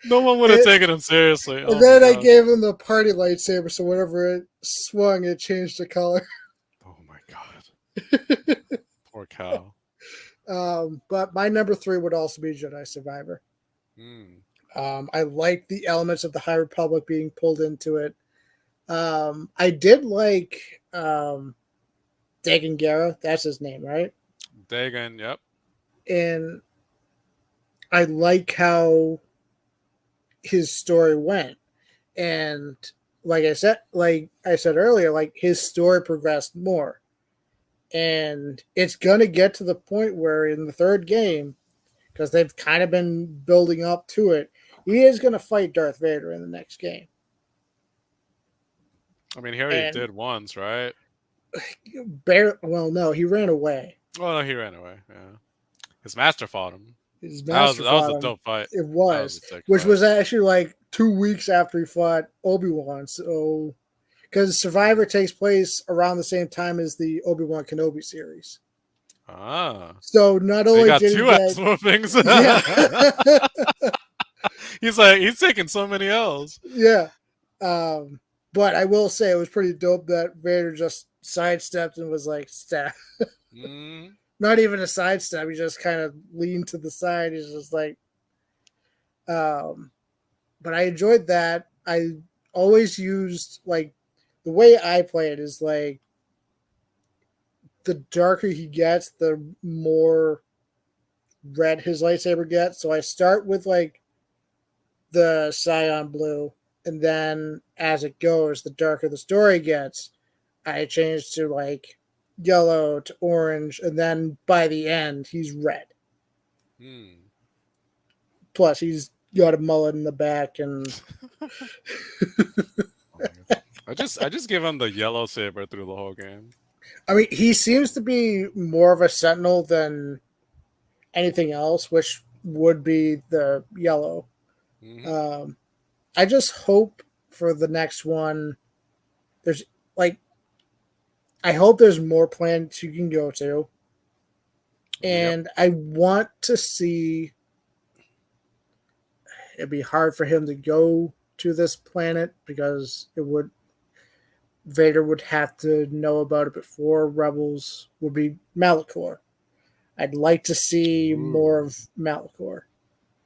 No one would have taken him seriously. And then I gave him the party lightsaber, so whenever it swung, it changed the color. Oh my god. Poor Cal. But my number 3 would also be Jedi Survivor. I like the elements of the High Republic being pulled into it. I did like Dagan Gera. That's his name, right? Dagan, yep. And I like how his story went. And like I said earlier, like his story progressed more. And it's going to get to the point where in the third game, because they've kind of been building up to it, he is going to fight Darth Vader in the next game. I mean, he already did once, right? Well, no, he ran away. Well, no, he ran away, yeah. His master fought him. That was a dope fight. It was, which was actually like 2 weeks after he fought Obi-Wan. So, because Survivor takes place around the same time as the Obi-Wan Kenobi series. So not only got did 2 ass whoopings. Yeah. He's taking so many L's. Yeah. But I will say it was pretty dope that Vader just sidestepped and was like, stab. Mm. Not even a sidestep. He just kind of leaned to the side. He's just like, um, but I enjoyed that. I always used like the way I play it is like the darker he gets, the more red his lightsaber gets. So I start with like the cyan blue, and then as it goes, the darker the story gets, I change to like yellow to orange, and then by the end, he's red. Mm. Plus, he's got a mullet in the back, and I just give him the yellow saber through the whole game. I mean, he seems to be more of a sentinel than anything else, which would be the yellow. Mm-hmm. I just hope for the next one, there's like, I hope there's more planets you can go to. Yep. And I want to see, it'd be hard for him to go to this planet because it would, Vader would have to know about it before Rebels would be Malachor. I'd like to see more Ooh. of Malachor.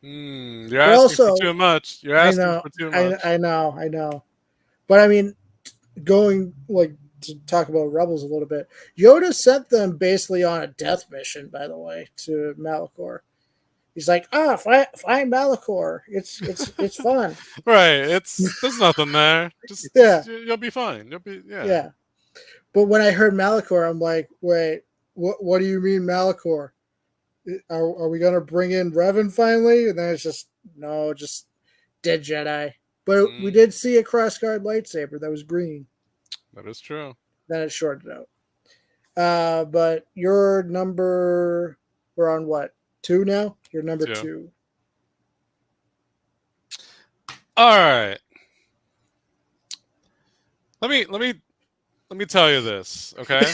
You're But asking for also, too much. You're I asking know, for too much. I know. But I mean, going like to talk about Rebels a little bit, Yoda sent them basically on a death mission. By the way, to Malachor, he's like, find Malachor. It's fun. Right. There's nothing there. Yeah, You'll be fine. You'll be yeah. yeah. But when I heard Malachor, I'm like, wait, what do you mean Malachor? Are we gonna bring in Revan finally? And then it's just no, just dead Jedi. But we Mm, did see a crossguard lightsaber that was green. that is true. Then it shorted out. But your number, we're on what, 2 now? You're number Yeah. 2. All right. Let me tell you this, okay?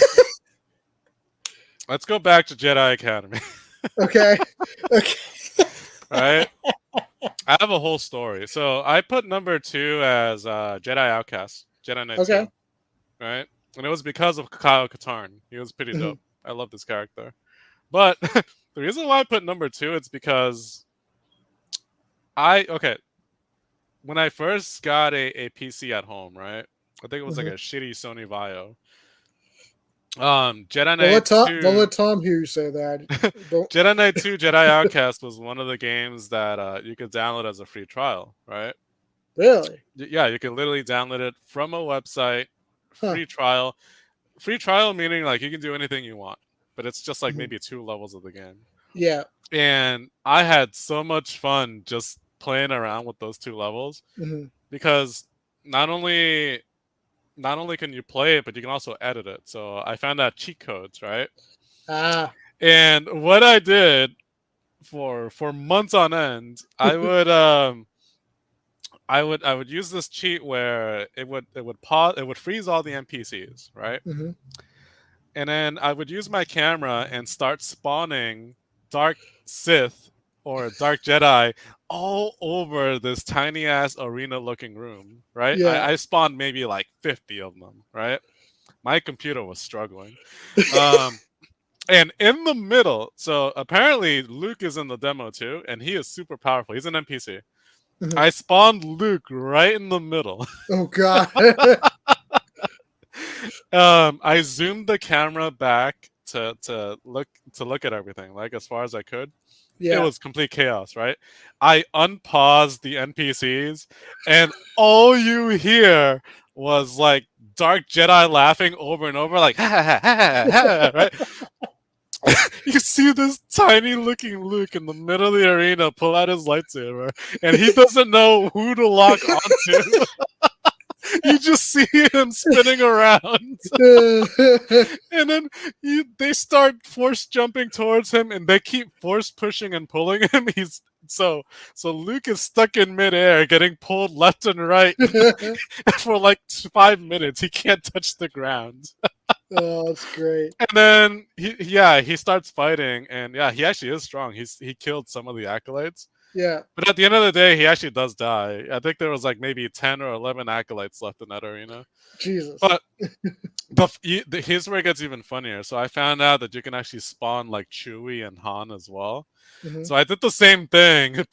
Let's go back to Jedi Academy. Okay. Okay. All right. I have a whole story. So I put number 2 as Jedi Outcast, Jedi Knight Okay. 2, right? And it was because of Kyle Katarn. He was pretty Mhm. dope. I love this character. But the reason why I put number 2, it's because when I first got a PC at home, right? I think it was like a shitty Sony Vaio. Jedi Knight Don't 2 let Tom hear you say that. Don't. Jedi Knight 2 Jedi Outcast was one of the games that you could download as a free trial, right? Really? Yeah, you can literally download it from a website, Huh. free trial. Free trial meaning like you can do anything you want, but it's just like Mhm. maybe 2 levels of the game. Yeah. And I had so much fun just playing around with those 2 levels hmm because not only can you play it, but you can also edit it. So I found out cheat codes, right? Ah. And what I did for months on end, I would use this cheat where it would pause, it would freeze all the NPCs, right? hmm And then I would use my camera and start spawning Dark Sith or Dark Jedi all over this tiny ass arena looking room, right? Yeah. I spawned maybe like 50 of them, right? My computer was struggling. And in the middle, so apparently Luke is in the demo too, and he is super powerful. He's an NPC. Mhm. I spawned Luke right in the middle. Oh God. I zoomed the camera back to look at everything, like as far as I could. It Yeah. was complete chaos, right? I unpaused the NPCs, and all you hear was like Dark Jedi laughing over and over, like ha ha ha ha, right? You see this tiny looking Luke in the middle of the arena pull out his lightsaber, and he doesn't know who to lock onto. You just see him spinning around, and then they start force jumping towards him, and they keep force pushing and pulling him. So Luke is stuck in midair, getting pulled left and right for like 5 minutes. He can't touch the ground. Oh, that's great. And then he starts fighting, and yeah, he actually is strong. He killed some of the acolytes, Yeah. but at the end of the day, he actually does die. I think there was like maybe 10 or 11 acolytes left in that arena. Jesus. But here's where it gets even funnier. So I found out that you can actually spawn like Chewie and Han as well. Hmm. So I did the same thing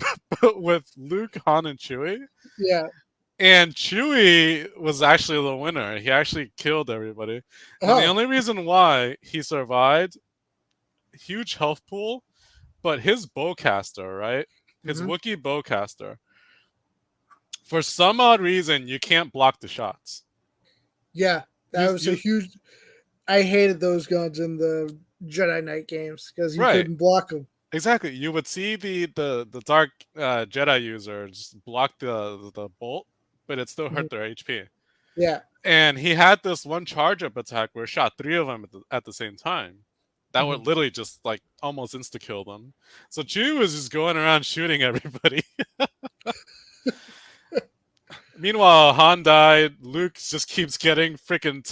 but with Luke, Han, and Chewie. Yeah. And Chewie was actually the winner. He actually killed everybody. And the Oh. only reason why he survived, huge health pool, but his bowcaster, right? His Hmm. Wookiee bowcaster, for some odd reason, you can't block the shots. Yeah. That was a You huge. I hated those guns in the Jedi Knight games because you right. couldn't block them. Exactly. You would see the dark Jedi users block the bolt, but it still Hmm. hurt their HP. Yeah. And he had this one charge up attack where it shot three of them at the same time. That Hmm. would literally just like almost insta kill them. So Chewie was just going around shooting everybody. Meanwhile, Han died. Luke just keeps getting freaking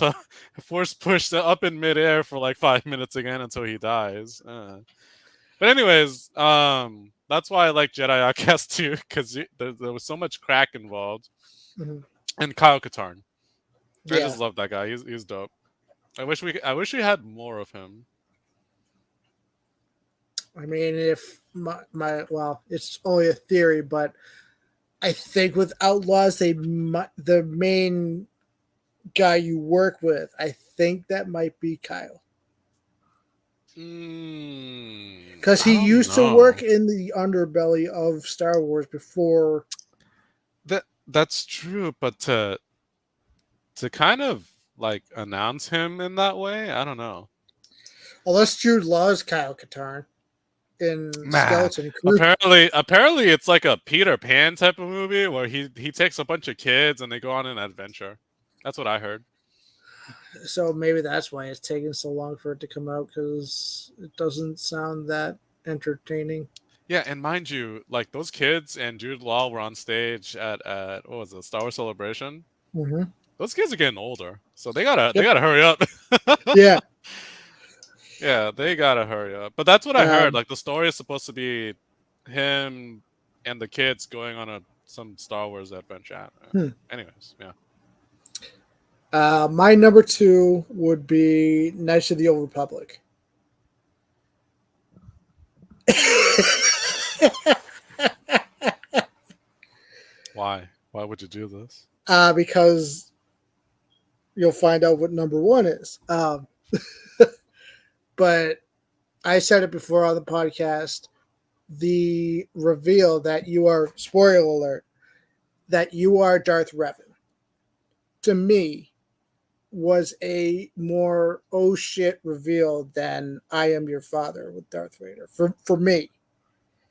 force pushed up in midair for like 5 minutes again until he dies. But anyways, that's why I like Jedi Outcast too, because there was so much crack involved. Hmm. And Kyle Katarn, I Yeah. just love that guy. He's dope. I wish we had more of him. I mean, if my well, it's only a theory, but I think with Outlaws, the main guy you work with, I think that might be Kyle. Because I he don't used to work know. in the underbelly of Star Wars before. That's true, but to kind of like announce him in that way, I don't know. Unless Jude Law's Kyle Katarn in Nah. Skeleton Crew. Apparently it's like a Peter Pan type of movie where he takes a bunch of kids and they go on an adventure. That's what I heard. So maybe that's why it's taking so long for it to come out because it doesn't sound that entertaining. Yeah, and mind you, like those kids and Jude Law were on stage at what was it, Star Wars Celebration? Mm-hmm. Those kids are getting older, so they Yep. gotta hurry up. Yeah. Yeah, they gotta hurry up. But that's what I heard. Um, Like the story is supposed to be him and the kids going on some Star Wars adventure. hmm. Anyways, yeah. My number two would be Knights of the Old Republic. Why? Why would you do this? Because you'll find out what number one is. But I said it before on the podcast. The reveal that you are, spoiler alert, that you are Darth Revan, to me, was a more oh shit reveal than I am your father with Darth Vader. For me.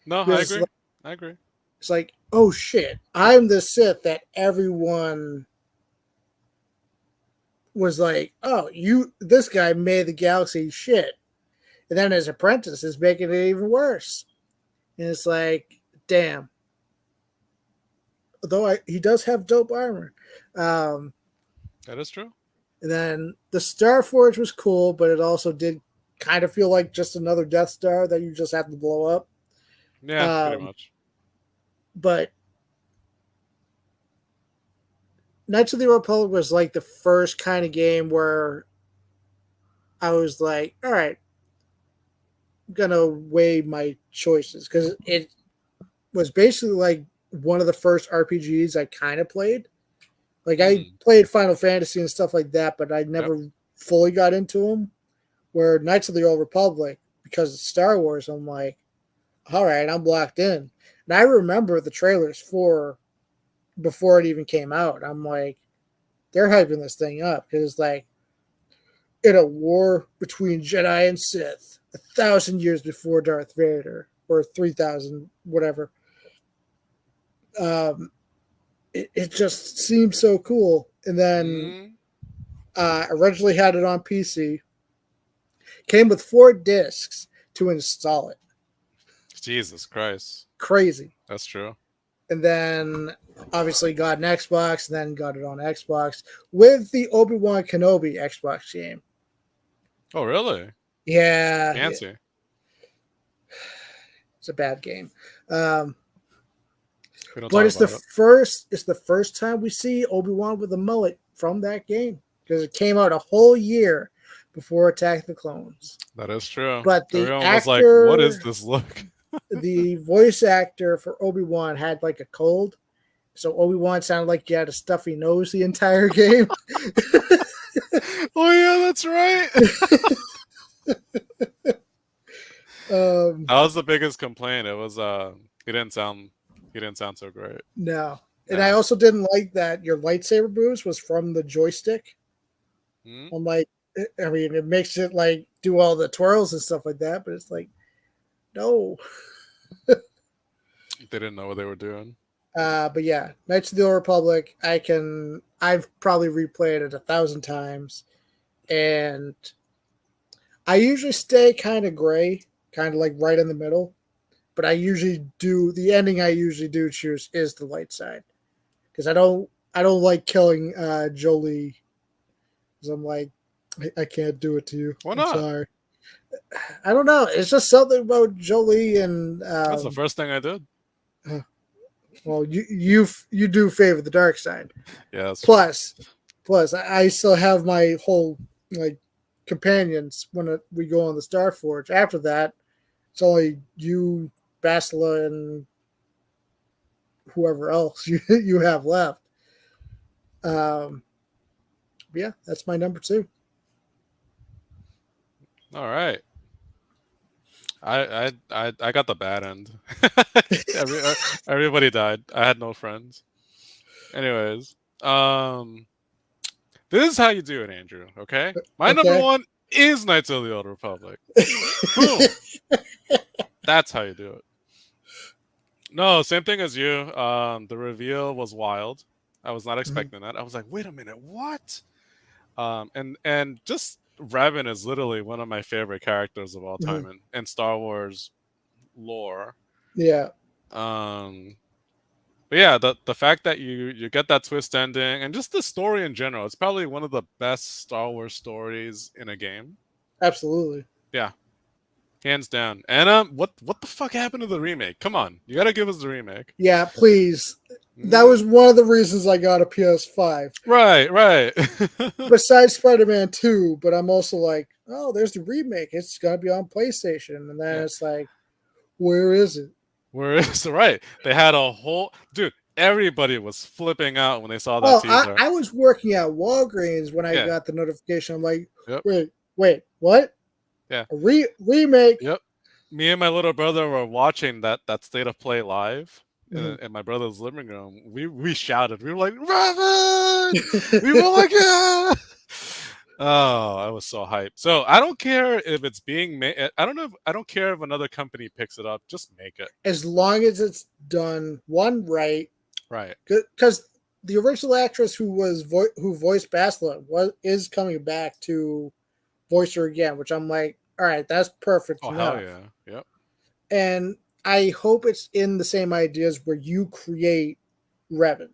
No, I Because agree. I agree. it's like, oh shit, I'm the Sith that everyone was like, oh, this guy made the galaxy shit. And then his apprentice is making it even worse. And it's like, damn. Although he does have dope armor. Um, That is true. and then the Star Forge was cool, but it also did kind of feel like just another Death Star that you just have to blow up. Yeah, pretty Um, much. but Knights of the Republic was like the first kind of game where I was like, all right, I'm gonna weigh my choices because it was basically like one of the first RPGs I kind of played. Like I Mm, played Final Fantasy and stuff like that, but I yep. never fully got into them. Where Knights of the Old Republic, because it's Star Wars, I'm like, all right, I'm locked in. And I remember the trailers for before it even came out. I'm like, they're hyping this thing up because it's like in a war between Jedi and Sith, 1,000 years before Darth Vader, or 3,000, whatever. Um, it just seemed so cool. And then Mm, originally had it on PC. Came with 4 discs to install it. Jesus Christ. Crazy. That's true. And then obviously got an Xbox, and then got it on Xbox with the Obi-Wan Kenobi Xbox game. Oh, really? Yeah, Fancy. it's a bad game. We don't But talk it's the about it. first time we see Obi-Wan with a mullet from that game because it came out a whole year before Attack of the Clones. That is true. But Everyone was like, "What is this look?" the voice actor for Obi-Wan had like a cold, so Obi-Wan sounded like he had a stuffy nose the entire game. Oh yeah, that's right. That was the biggest complaint. It was he didn't sound so great. No. And I Yeah. also didn't like that your lightsaber boost was from the joystick. Hmm? I'm like, I mean, it makes it like do all the twirls and stuff like that, but it's like, no. They didn't know what they were doing. But yeah, Knights of the Old Republic, I've probably replayed it 1,000 times, and I usually stay kind of gray, kind of like right in the middle. But the ending I usually do choose is the light side because I don't like killing Jolie because I'm like I can't do it to you. Why I'm not? sorry. I don't know. It's just something about Jolie and That's the first thing I did. well, you do favor the dark side. Yeah, that's true. Plus, I still have my whole like companions when we go on the Star Forge. After that, it's only you, Bastila, and whoever else you have left. Um, yeah, that's my number two. All right. I got the bad end. Everybody died. I had no friends. Anyways, this is how you do it, Andrew. Okay, my number Okay. one is Knights of the Old Republic. Boom. That's how you do it. No, same thing as you. The reveal was wild. I was not expecting that. I was like, wait a minute, what? And just Revan is literally one of my favorite characters of all time in Star Wars lore. Yeah, Um, but yeah, the fact that you get that twist ending and just the story in general, it's probably one of the best Star Wars stories in a game. absolutely. Yeah, hands down. And what the fuck happened to the remake? Come on, you gotta give us the remake. Yeah, please. That was one of the reasons I got a PS5. Right, right. Besides Spider-Man 2, but I'm also like, oh, there's the remake. It's gonna be on PlayStation, and then Yeah. it's like, where is it? Where is right? They had a whole dude. Everybody was flipping out when they saw that Oh, teaser. I was working at Walgreens when I Yeah. got the notification. I'm like, Yep. wait, what? Yeah. A remake? Yep. Me and my little brother were watching that state of play live Mhm. in my brother's living room. We shouted. We were like, Raven! We were like, yeah! Oh, I was so hyped. So I don't care if it's being made. I don't care if another company picks it up. Just make it. As long as it's done one right, Right. because the original actress who voiced Bastila is coming back to voice her again, which I'm like, all right, that's perfect Oh hell enough. yeah. Yep. And I hope it's in the same ideas where you create Revan,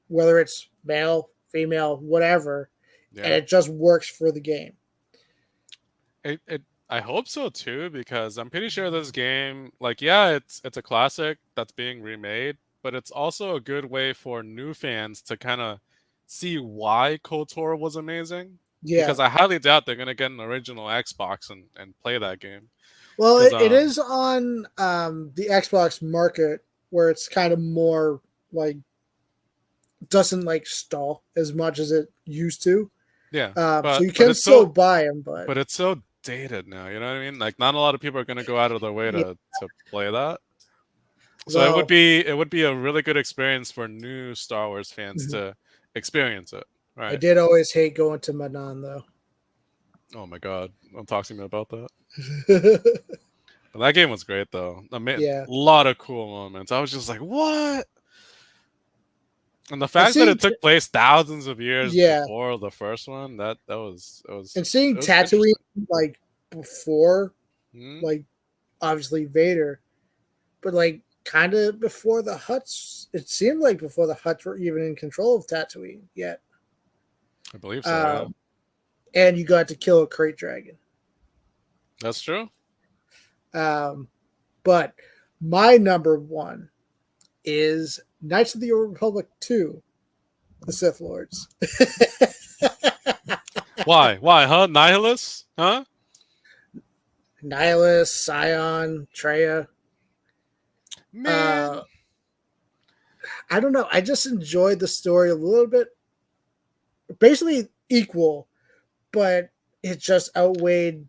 whether it's male, female, whatever, and Yeah. it just works for the game. I hope so too, because I'm pretty sure this game, like, yeah, it's a classic that's being remade, but it's also a good way for new fans to kind of see why KOTOR was amazing. Yeah. Because I highly doubt they're gonna get an original Xbox and play that game. Well, Because it is on the Xbox market where it's kind of more like doesn't like stall as much as it used to. yeah, So you but can still buy them, but it's so dated now. You know what I mean? Like, not a lot of people are gonna go out of their way yeah. to play that. So Well, it would be a really good experience for new Star Wars fans to experience it. I Right. did always hate going to Manon though. Oh my god. Don't talk to me about that. But that game was great though. I mean, Yeah. a lot of cool moments. I was just like, what? And the And fact that it took place thousands of years yeah, before the first one, that was and seeing it was Tatooine interesting. like before, Hmm? like obviously Vader, but like kind of before the Huts. It seemed like before the Huts were even in control of Tatooine yet. I believe so, yeah. and you got to kill a crate dragon. That's true. But my number one is Knights of the Old Republic 2, the Sith Lords. Why? Huh? Nihilus? Huh? Nihilus, Scion, Treya. Man. I don't know. I just enjoyed the story a little bit. Basically equal, but it just outweighed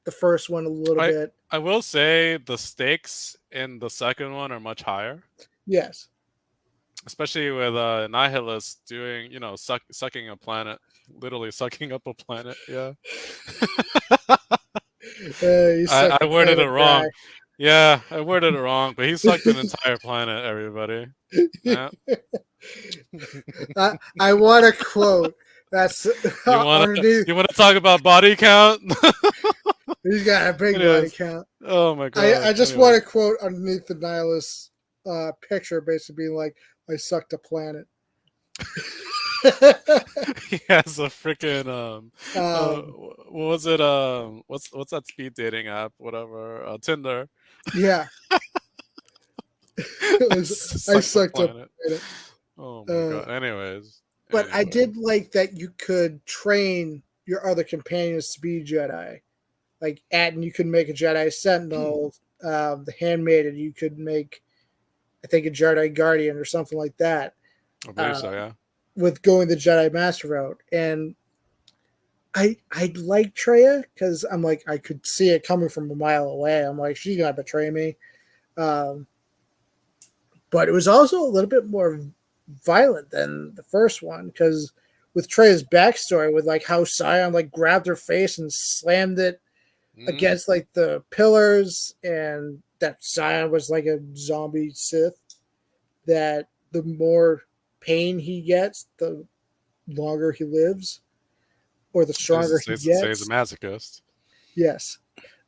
the first one a little bit. I will say the stakes in the second one are much higher. Yes. Especially with Nihilus doing, sucking a planet. Literally sucking up a planet, yeah. I worded it wrong. Back. Yeah, I worded it wrong, but he sucked an entire planet, everybody. Yeah. I want to quote. That's you want to talk about body count? He's got a big body count. Oh my god! I just want to quote underneath the Nihilus picture, basically being like, "I sucked a planet." He has a freaking what was it? What's that speed dating app? Whatever, Tinder. Yeah. I sucked a planet. Oh my god. Anyways. But I did like that you could train your other companions to be Jedi. Like Atten, you could make a Jedi Sentinel. The Handmaiden, you could make, I think, a Jedi Guardian or something like that. I believe so, yeah. With going the Jedi Master route. And I like Treya because I'm like, I could see it coming from a mile away. I'm like, she's going to betray me. But it was also a little bit more violent than the first one because with Treya's backstory, with like how Scion like grabbed her face and slammed it against like the pillars, and that Scion was like a zombie Sith, that the more pain he gets, the longer he lives, or the stronger he gets. He's a masochist. Yes.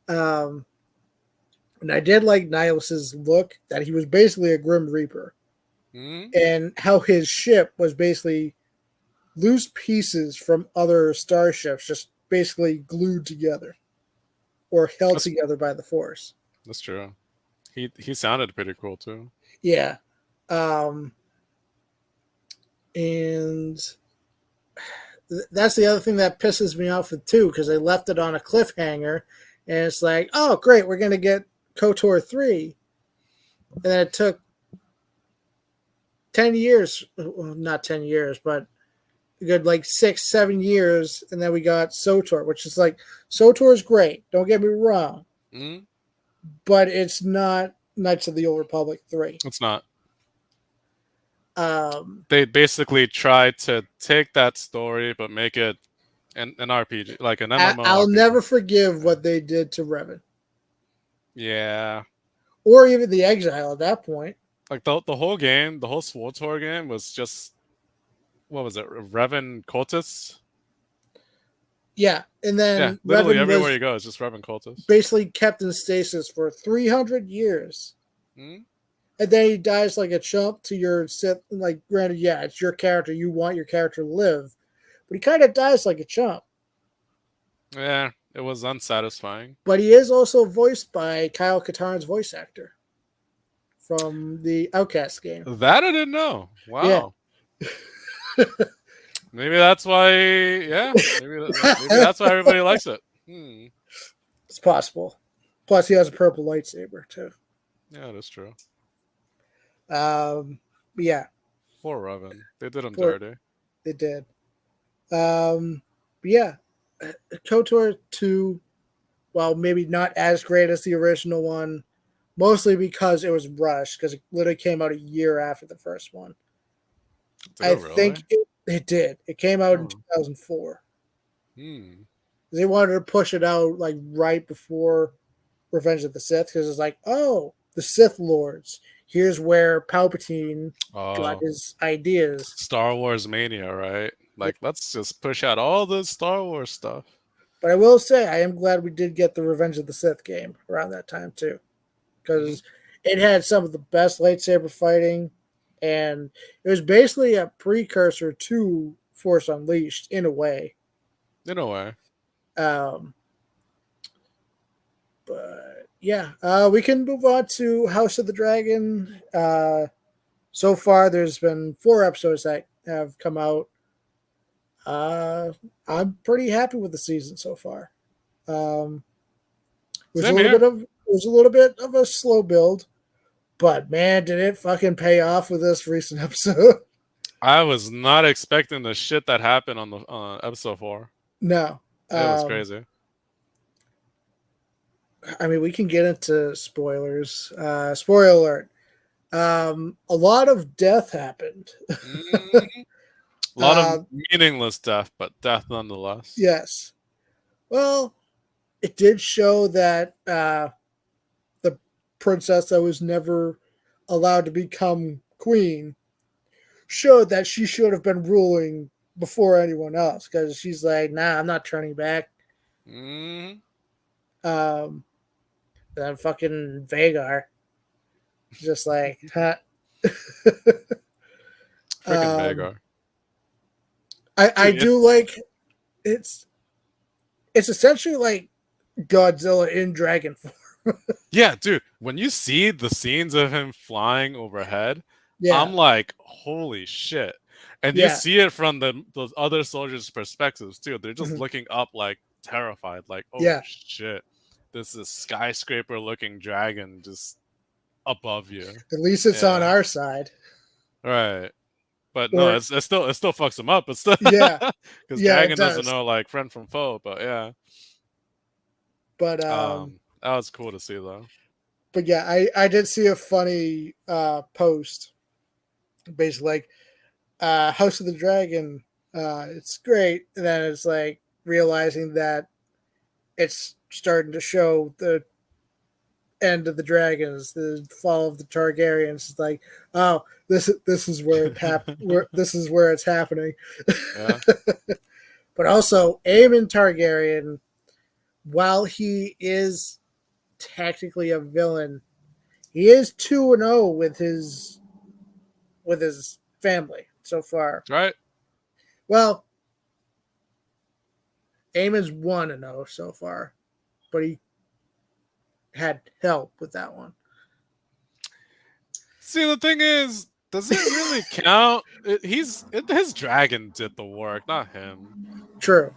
And I did like Nihilus's look, that he was basically a Grim Reaper. And how his ship was basically loose pieces from other starships, just basically glued together or held together by the Force. That's true. He sounded pretty cool too. Yeah. And that's the other thing that pisses me off with 2, because they left it on a cliffhanger, and it's like, oh great, we're gonna get KOTOR 3, and then it took 10 years, well, not 10 years, but a good like 6-7 years, and then we got SOTOR, which is like, SOTOR is great, don't get me wrong, but it's not Knights of the Old Republic 3. It's not. They basically tried to take that story but make it an RPG, like an MMO. I'll never forgive what they did to Revan. Yeah. Or even the Exile at that point. Like the whole game, the whole SWTOR game was just, what was it, Revan cultists? Yeah, and then literally Revan everywhere you go, it's just Revan cultists. Basically kept in stasis for 300 years. And then he dies like a chump to your Sith. Like, granted, yeah, it's your character. You want your character to live. But he kind of dies like a chump. Yeah, it was unsatisfying. But he is also voiced by Kyle Katarn's voice actor from the Outcast game. That I didn't know. Wow. Yeah. Maybe that's why, maybe that's why everybody likes it. It's possible. Plus, he has a purple lightsaber, too. Yeah, that's true. Yeah. Poor Revan. They did him dirty. They did. Yeah. KOTOR 2, well, maybe not as great as the original one, mostly because it was rushed, because it literally came out a year after the first one. I think it did. It came out in 2004. They wanted to push it out like right before Revenge of the Sith, because it's like, oh, the Sith Lords. Here's where Palpatine got his ideas. Star Wars mania, right? Like, let's just push out all the Star Wars stuff. But I will say, I am glad we did get the Revenge of the Sith game around that time, too. Because it had some of the best lightsaber fighting, and it was basically a precursor to Force Unleashed, in a way. In a way. Um, but yeah, we can move on to House of the Dragon. So far, there's been 4 episodes that have come out. Uh, I'm pretty happy with the season so far. Um, Same here. it was a little bit of a slow build, but man, did it fucking pay off with this recent episode. I was not expecting the shit that happened on the episode 4. No. It was Um, crazy. I mean, we can get into spoilers. Spoiler alert. A lot of death happened. Mm, a lot of uh, meaningless death, but death nonetheless. yes. Well, it did show that the princess that was never allowed to become queen showed that she should have been ruling before anyone else because she's like, nah, I'm not turning back. Mm, Um, then fucking Vagar, just like, huh. freaking um, Vagar. I Dude, do it's like it's it's essentially like Godzilla in dragon form. yeah, dude. When you see the scenes of him flying overhead, Yeah, I'm like, holy shit. And you yeah, see it from those other soldiers' perspectives too. They're just mhm, looking up like terrified, like, oh yeah. shit. This is skyscraper looking dragon just above you. At least it's on Yeah. our side. Right. But no, Or it still fucks him up. It's still yeah, because yeah, it dragon doesn't does. know like friend from foe. But yeah, But that was cool to see though. but yeah, I did see a funny post, basically like House of the Dragon. It's great, and then it's like realizing that it's starting to show the end of the dragons, the fall of the Targaryens. It's like, oh, this is where this is where it's happening. Yeah. But also, Aemon Targaryen, while he is technically a villain, he is 2-0 with his family so far. Right. Well, Aemon's 1-0 so far, but he had help with that one. See, the thing is, does it really count? His dragon did the work, not him. True.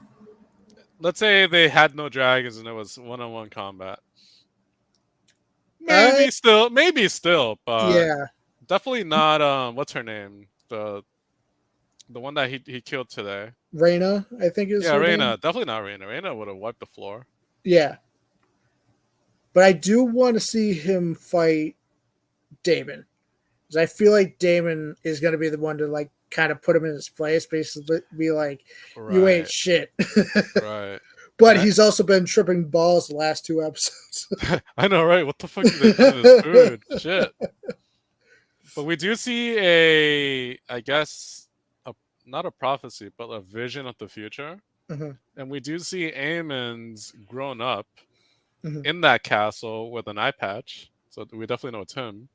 Let's say they had no dragons and it was one-on-one combat. Uh, Maybe still, but yeah. definitely not. What's her name? The one that he killed today. Reyna, I think is Yeah, her Reyna. name. Definitely not Reyna. Reyna would have wiped the floor. Yeah. But I do want to see him fight Daemon. Because I feel like Daemon is going to be the one to like kind of put him in his place, basically be like, you ain't Right. shit. Right. But he's also been tripping balls the last 2 episodes. I know, right? What the fuck did they put in his food? Shit. But we do see I guess, not a prophecy, but a vision of the future. Mm-hmm. And we do see Aemon's grown up Mm-hmm. in that castle with an eye patch. So we definitely know it's him.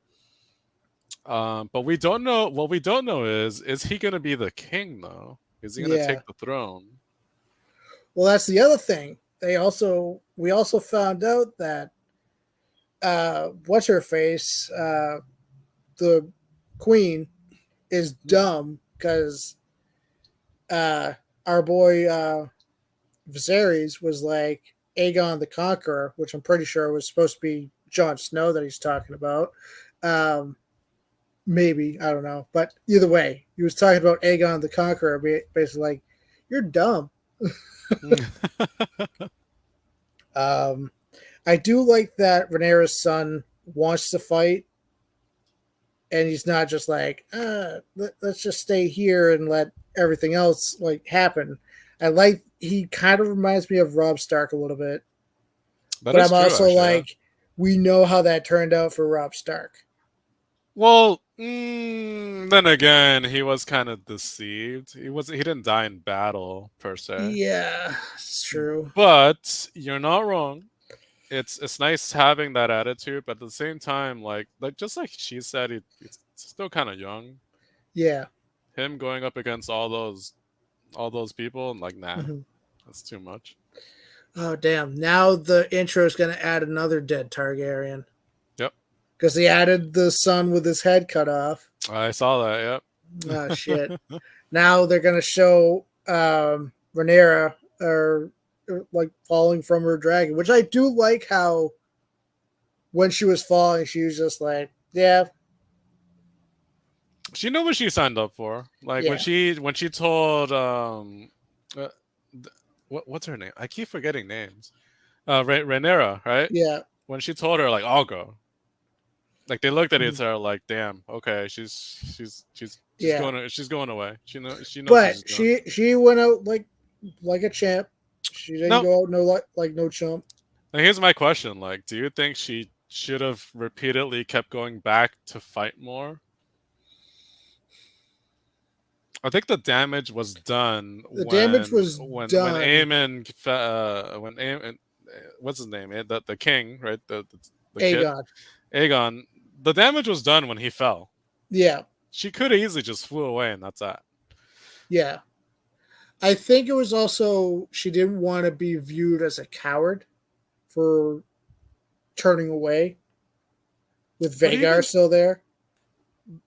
But we don't know. What we don't know is he going to be the king, though? Is he going to Yeah. take the throne? Well, that's the other thing. We also found out that what's her face, the queen, is dumb because our boy Viserys was like Aegon the Conqueror, which I'm pretty sure was supposed to be Jon Snow that he's talking about. Maybe, I don't know, but either way, he was talking about Aegon the Conqueror, basically like, you're dumb. um, I do like that Rhaenyra's son wants to fight, and he's not just like, let's just stay here and let everything else like happen. He kind of reminds me of Robb Stark a little bit, That but is I'm true, also actually. Yeah. like, we know how that turned out for Robb Stark. Well, then again, he was kind of deceived. He didn't die in battle per se. Yeah, it's true. But you're not wrong. It's nice having that attitude, but at the same time, like just like she said, it's still kind of young. Yeah. Him going up against all those people, like nah. Mm-hmm. That's too much. Oh damn! Now the intro is going to add another dead Targaryen Yep. because they added the son with his head cut off. I saw that. Oh shit! Yep. Now they're going to show Rhaenyra or like falling from her dragon, which I do like how when she was falling, she was just like, yeah, She knew what she signed up for. Like yeah, when she told uh, what's her name? I keep forgetting names. Rhaenyra, right? yeah, When she told her like I'll go, like they looked at mhm, each other like, damn, okay, she's yeah. going away. She knows what But she's doing. she went out like a champ. She didn't No, go out like no chump. now here's my question: like, do you think she should have repeatedly kept going back to fight more? I think the damage was done The damage was when done. When Aemon, what's his name? The king, right? The kid Aegon. Aegon. The damage was done when he fell. Yeah, She could have easily just flew away, and that's that. yeah. I think it was also she didn't want to be viewed as a coward for turning away with But Vagar even still there.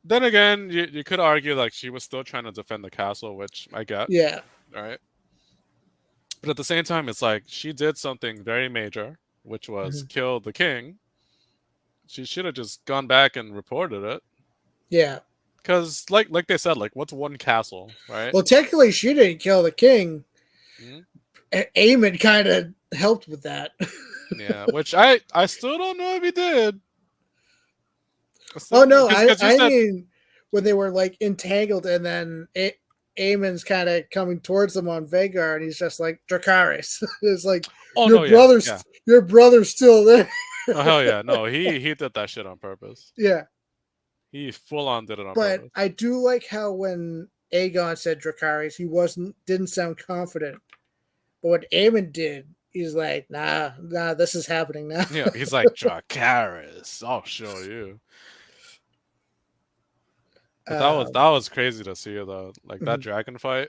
then again, you could argue like she was still trying to defend the castle, which I get, Yeah. right? But at the same time, it's like she did something very major, which was Mhm. kill the king. She should have just gone back and reported it. Yeah. Because, like they said, like what's one castle, right? Well, technically, she didn't kill the king. Mhm. Aemon kind of helped with that. Yeah, which I still don't know if he did. I still Oh don't know no, because you I said, mean when they were like entangled, and then Aemon's kind of coming towards them on Vagar, and he's just like Dracarys. It's like oh no, yeah, yeah, your brother's still there. oh hell yeah, no, he did that shit on purpose. Yeah, He full on did it on but purpose. I do like how when Aegon said Dracarys, he didn't sound confident. But what Aemon did, he's like, nah, this is happening now. Yeah, he's like Dracarys. I'll show you. But um, that was crazy to see though. Like that mhm, dragon fight.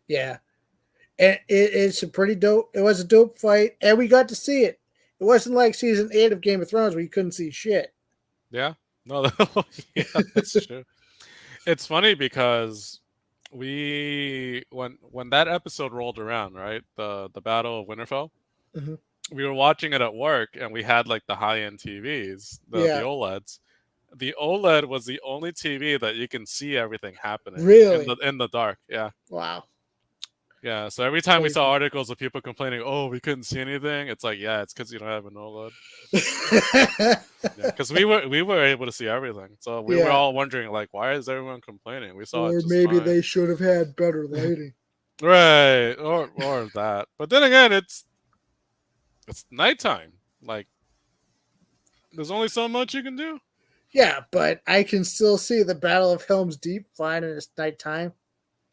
yeah, and it's a pretty dope. It was a dope fight, and we got to see it. It wasn't like season 8 of Game of Thrones where you couldn't see shit. Yeah. No, yeah, that's true. It's funny because we when that episode rolled around, right? The Battle of Winterfell, Mhm. we were watching it at work and we had like the high-end TVs, the Yeah, OLEDs. The OLED was the only TV that you can see everything happening really. in the dark. Yeah. Wow, Yeah, so every time we saw crazy. articles of people complaining, "Oh, we couldn't see anything," it's like, yeah, it's because you don't have an OLED. Yeah, because we were able to see everything, so we were Yeah, all wondering like, why is everyone complaining? We saw it or just maybe fine, they should have had better lighting. right? Or that. But then again, it's nighttime. Like, there's only so much you can do. Yeah, but I can still see the Battle of Helm's Deep fine in its nighttime.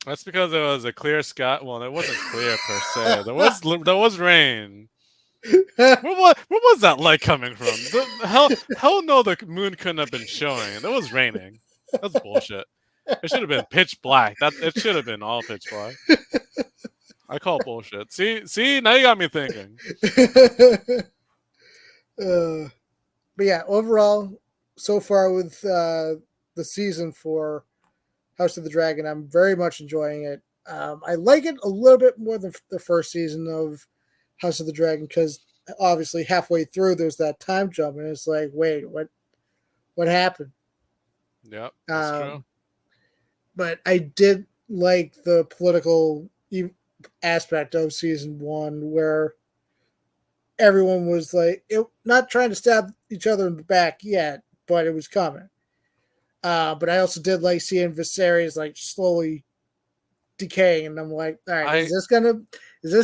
That's because it was a clear sky. Well, it wasn't clear per se. There was rain. Where was that light coming from? Hell no, the moon couldn't have been showing. It was raining. That's bullshit. It should have been pitch black. That it should have been all pitch black. I call bullshit. See, now you got me thinking. uh, but yeah, overall, so far with the season for House of the Dragon, I'm very much enjoying it. I like it a little bit more than the first season of House of the Dragon because obviously halfway through there's that time jump, and it's like, wait, what happened? Yep, that's true. Um, but I did like the political aspect of season one, where everyone was like, not trying to stab each other in the back yet, but it was coming. But I also did like seeing Viserys like slowly decaying, and I'm like, all right, I is this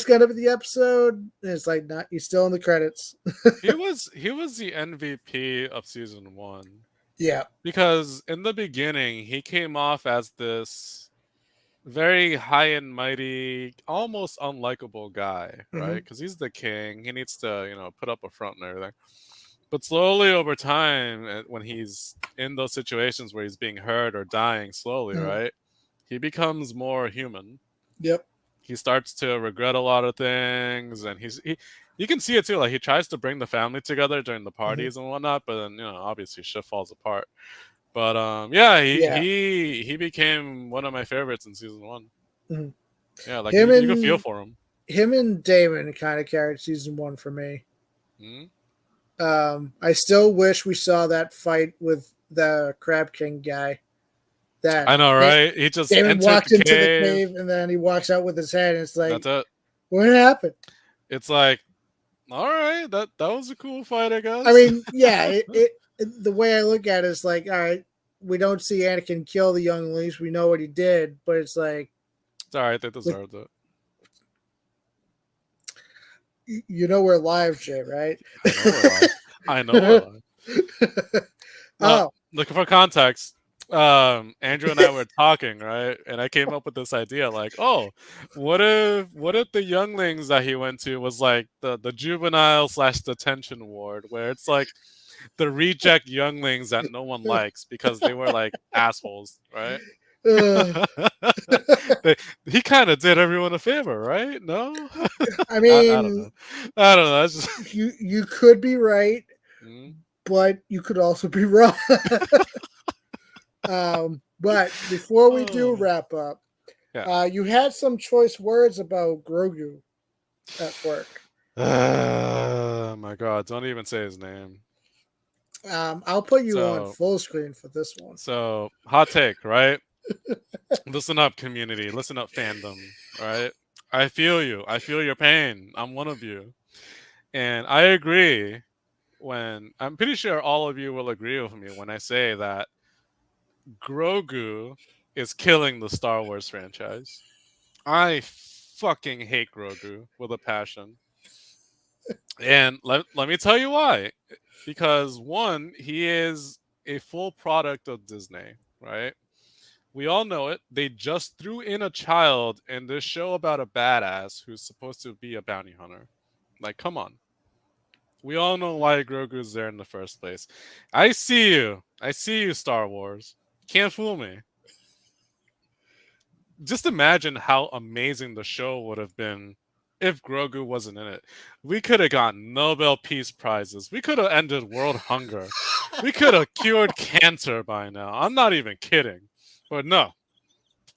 gonna be the episode? And it's like, not. He's still in the credits. he was the MVP of season one Yeah. because in the beginning he came off as this very high and mighty, almost unlikable guy, right? Mm-hmm. Because he's the king. He needs to, put up a front and everything. But slowly over time, when he's in those situations where he's being hurt or dying slowly, Mm-hmm. right? He becomes more human. Yep. he starts to regret a lot of things, and you can see it too. Like he tries to bring the family together during the parties and whatnot, but then obviously shit falls apart. But yeah, he became one of my favorites in season 1. Mm-hmm. Yeah, like you can feel for him. Him and Damon kind of carried season 1 for me. Mm-hmm. I still wish we saw that fight with the Crab King guy. That I know, right? He just Damon walked into the cave, cave, and then he walks out with his head, and it's like, that's it. What happened? It's like, all right, that was a cool fight, I guess. I mean, yeah, the way I look at it is like, all right, we don't see Anakin kill the younglings. We know what he did, but it's like, it's all right. They deserved it. You know we're live, Jay, right? I know we're live. No, looking for context. Andrew and I were talking, right? And I came up with this idea, like, oh, what if the younglings that he went to was like the juvenile / detention ward, where it's like the reject younglings that no one likes because they were like assholes, right? He kind of did everyone a favor, right? No, I mean, I don't know. That's just... you could be right, but you could also be wrong. But before we do wrap up, you had some choice words about Grogu at work. Oh my God! Don't even say his name. I'll put you on full screen for this one. So, hot take, right? Listen up, community. Listen up, fandom. Right? I feel you. I feel your pain. I'm one of you, and I agree. When I'm pretty sure all of you will agree with me when I say that Grogu is killing the Star Wars franchise. I fucking hate Grogu with a passion. And let me tell you why. Because one, he is a full product of Disney, right? We all know it. They just threw in a child in this show about a badass who's supposed to be a bounty hunter. Like, come on. We all know why Grogu's there in the first place. I see you. I see you, Star Wars. Can't fool me. Just imagine how amazing the show would have been if Grogu wasn't in it. We could have gotten Nobel Peace Prizes. We could have ended world hunger. We could have cured cancer by now. I'm not even kidding. But no.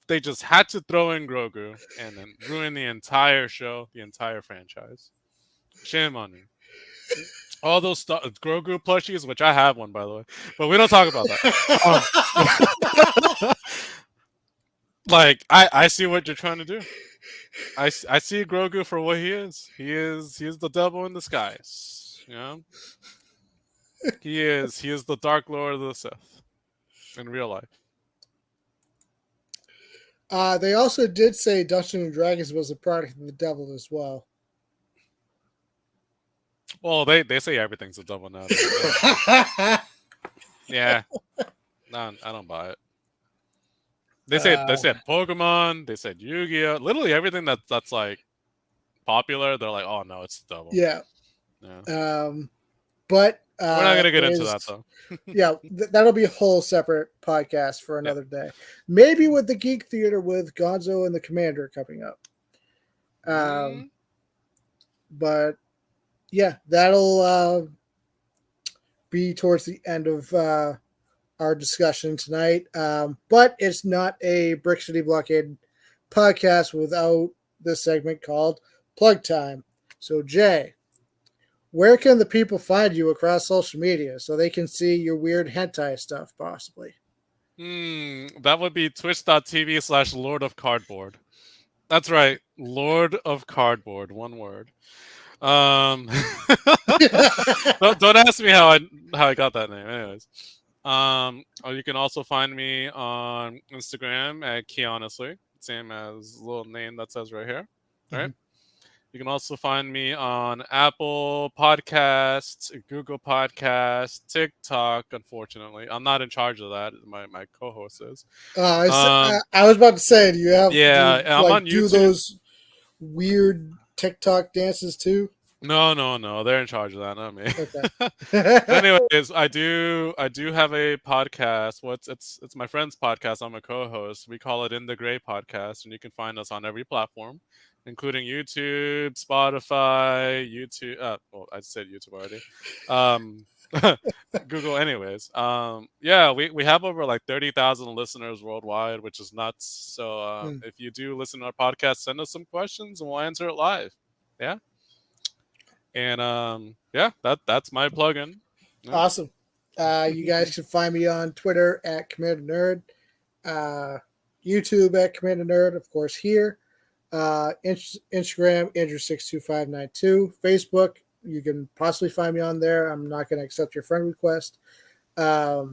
They just had to throw in Grogu and then ruin the entire show, the entire franchise. Shame on you. All those Grogu plushies, which I have one, by the way. But we don't talk about that. Like, I see what you're trying to do. I see Grogu for what he is. He is the devil in disguise. You know? He is the Dark Lord of the Sith in real life. They also did say Dungeons and Dragons was a product of the devil as well. Well, they say everything's a devil now. Yeah. No, I don't buy it. They said Pokemon, they said Yu-Gi-Oh! Literally everything that's like popular, they're like, oh no, it's the devil. Yeah. But we're not gonna get into that though. Yeah, that'll be a whole separate podcast for another day. Maybe with the Geek Theater with Gonzo and the Commander coming up. But yeah, that'll be towards the end of our discussion tonight. But it's not a Brick City Blockade podcast without this segment called Plug Time. So, Jay, where can the people find you across social media so they can see your weird hentai stuff, possibly? That would be twitch.tv/Lord of Cardboard. That's right. Lord of Cardboard. One word. Don't ask me how I got that name. Anyways. You can also find me on Instagram at KeyHonestly, same as the little name that says right here. All right. You can also find me on Apple Podcasts, Google Podcasts, TikTok. Unfortunately, I'm not in charge of that. My co-host is. I was about to say, do you have I'm on YouTube. Do those weird TikTok dances too? No. They're in charge of that, not me. Okay. Anyways, I do have a podcast. It's my friend's podcast. I'm a co-host. We call it In the Gray Podcast, and you can find us on every platform, including YouTube, Spotify, YouTube. Well, I said YouTube already. Um, Google, anyways. Yeah, we have over like 30,000 listeners worldwide, which is nuts. So Hmm. if you do listen to our podcast, send us some questions and we'll answer it live. Yeah. And yeah, that's my plugin. Yeah. Awesome. You guys can find me on Twitter at Commander Nerd, YouTube at Commander Nerd, of course, here. Instagram, Andrew62592. Facebook, you can possibly find me on there. I'm not going to accept your friend request. Yeah,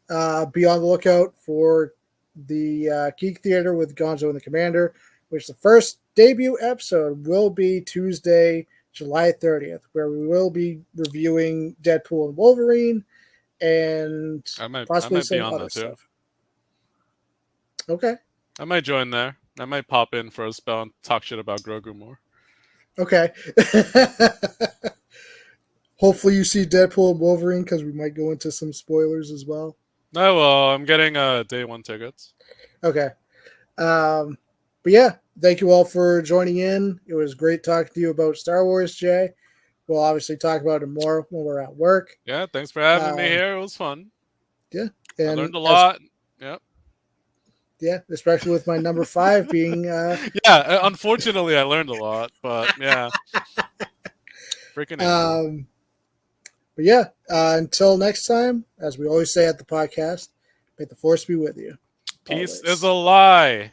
be on the lookout for the Geek Theater with Gonzo and the Commander, which the first debut episode will be Tuesday, July 30th, where we will be reviewing Deadpool and Wolverine and I possibly might be some on other that too. stuff. Okay. I might join there. I might pop in for a spell and talk shit about Grogu more. Okay. Hopefully you see Deadpool and Wolverine because we might go into some spoilers as well. Oh well, I'm getting day one tickets. Okay. But yeah, thank you all for joining in. It was great talking to you about Star Wars, Jay. We'll obviously talk about it more when we're at work. Yeah, thanks for having me here. It was fun. Yeah. I And learned a lot. Yep. Yeah, especially with my number 5 being yeah, unfortunately I learned a lot, but yeah. Freaking but yeah, until next time, as we always say at the podcast, may the force be with you. Peace Always. is a lie.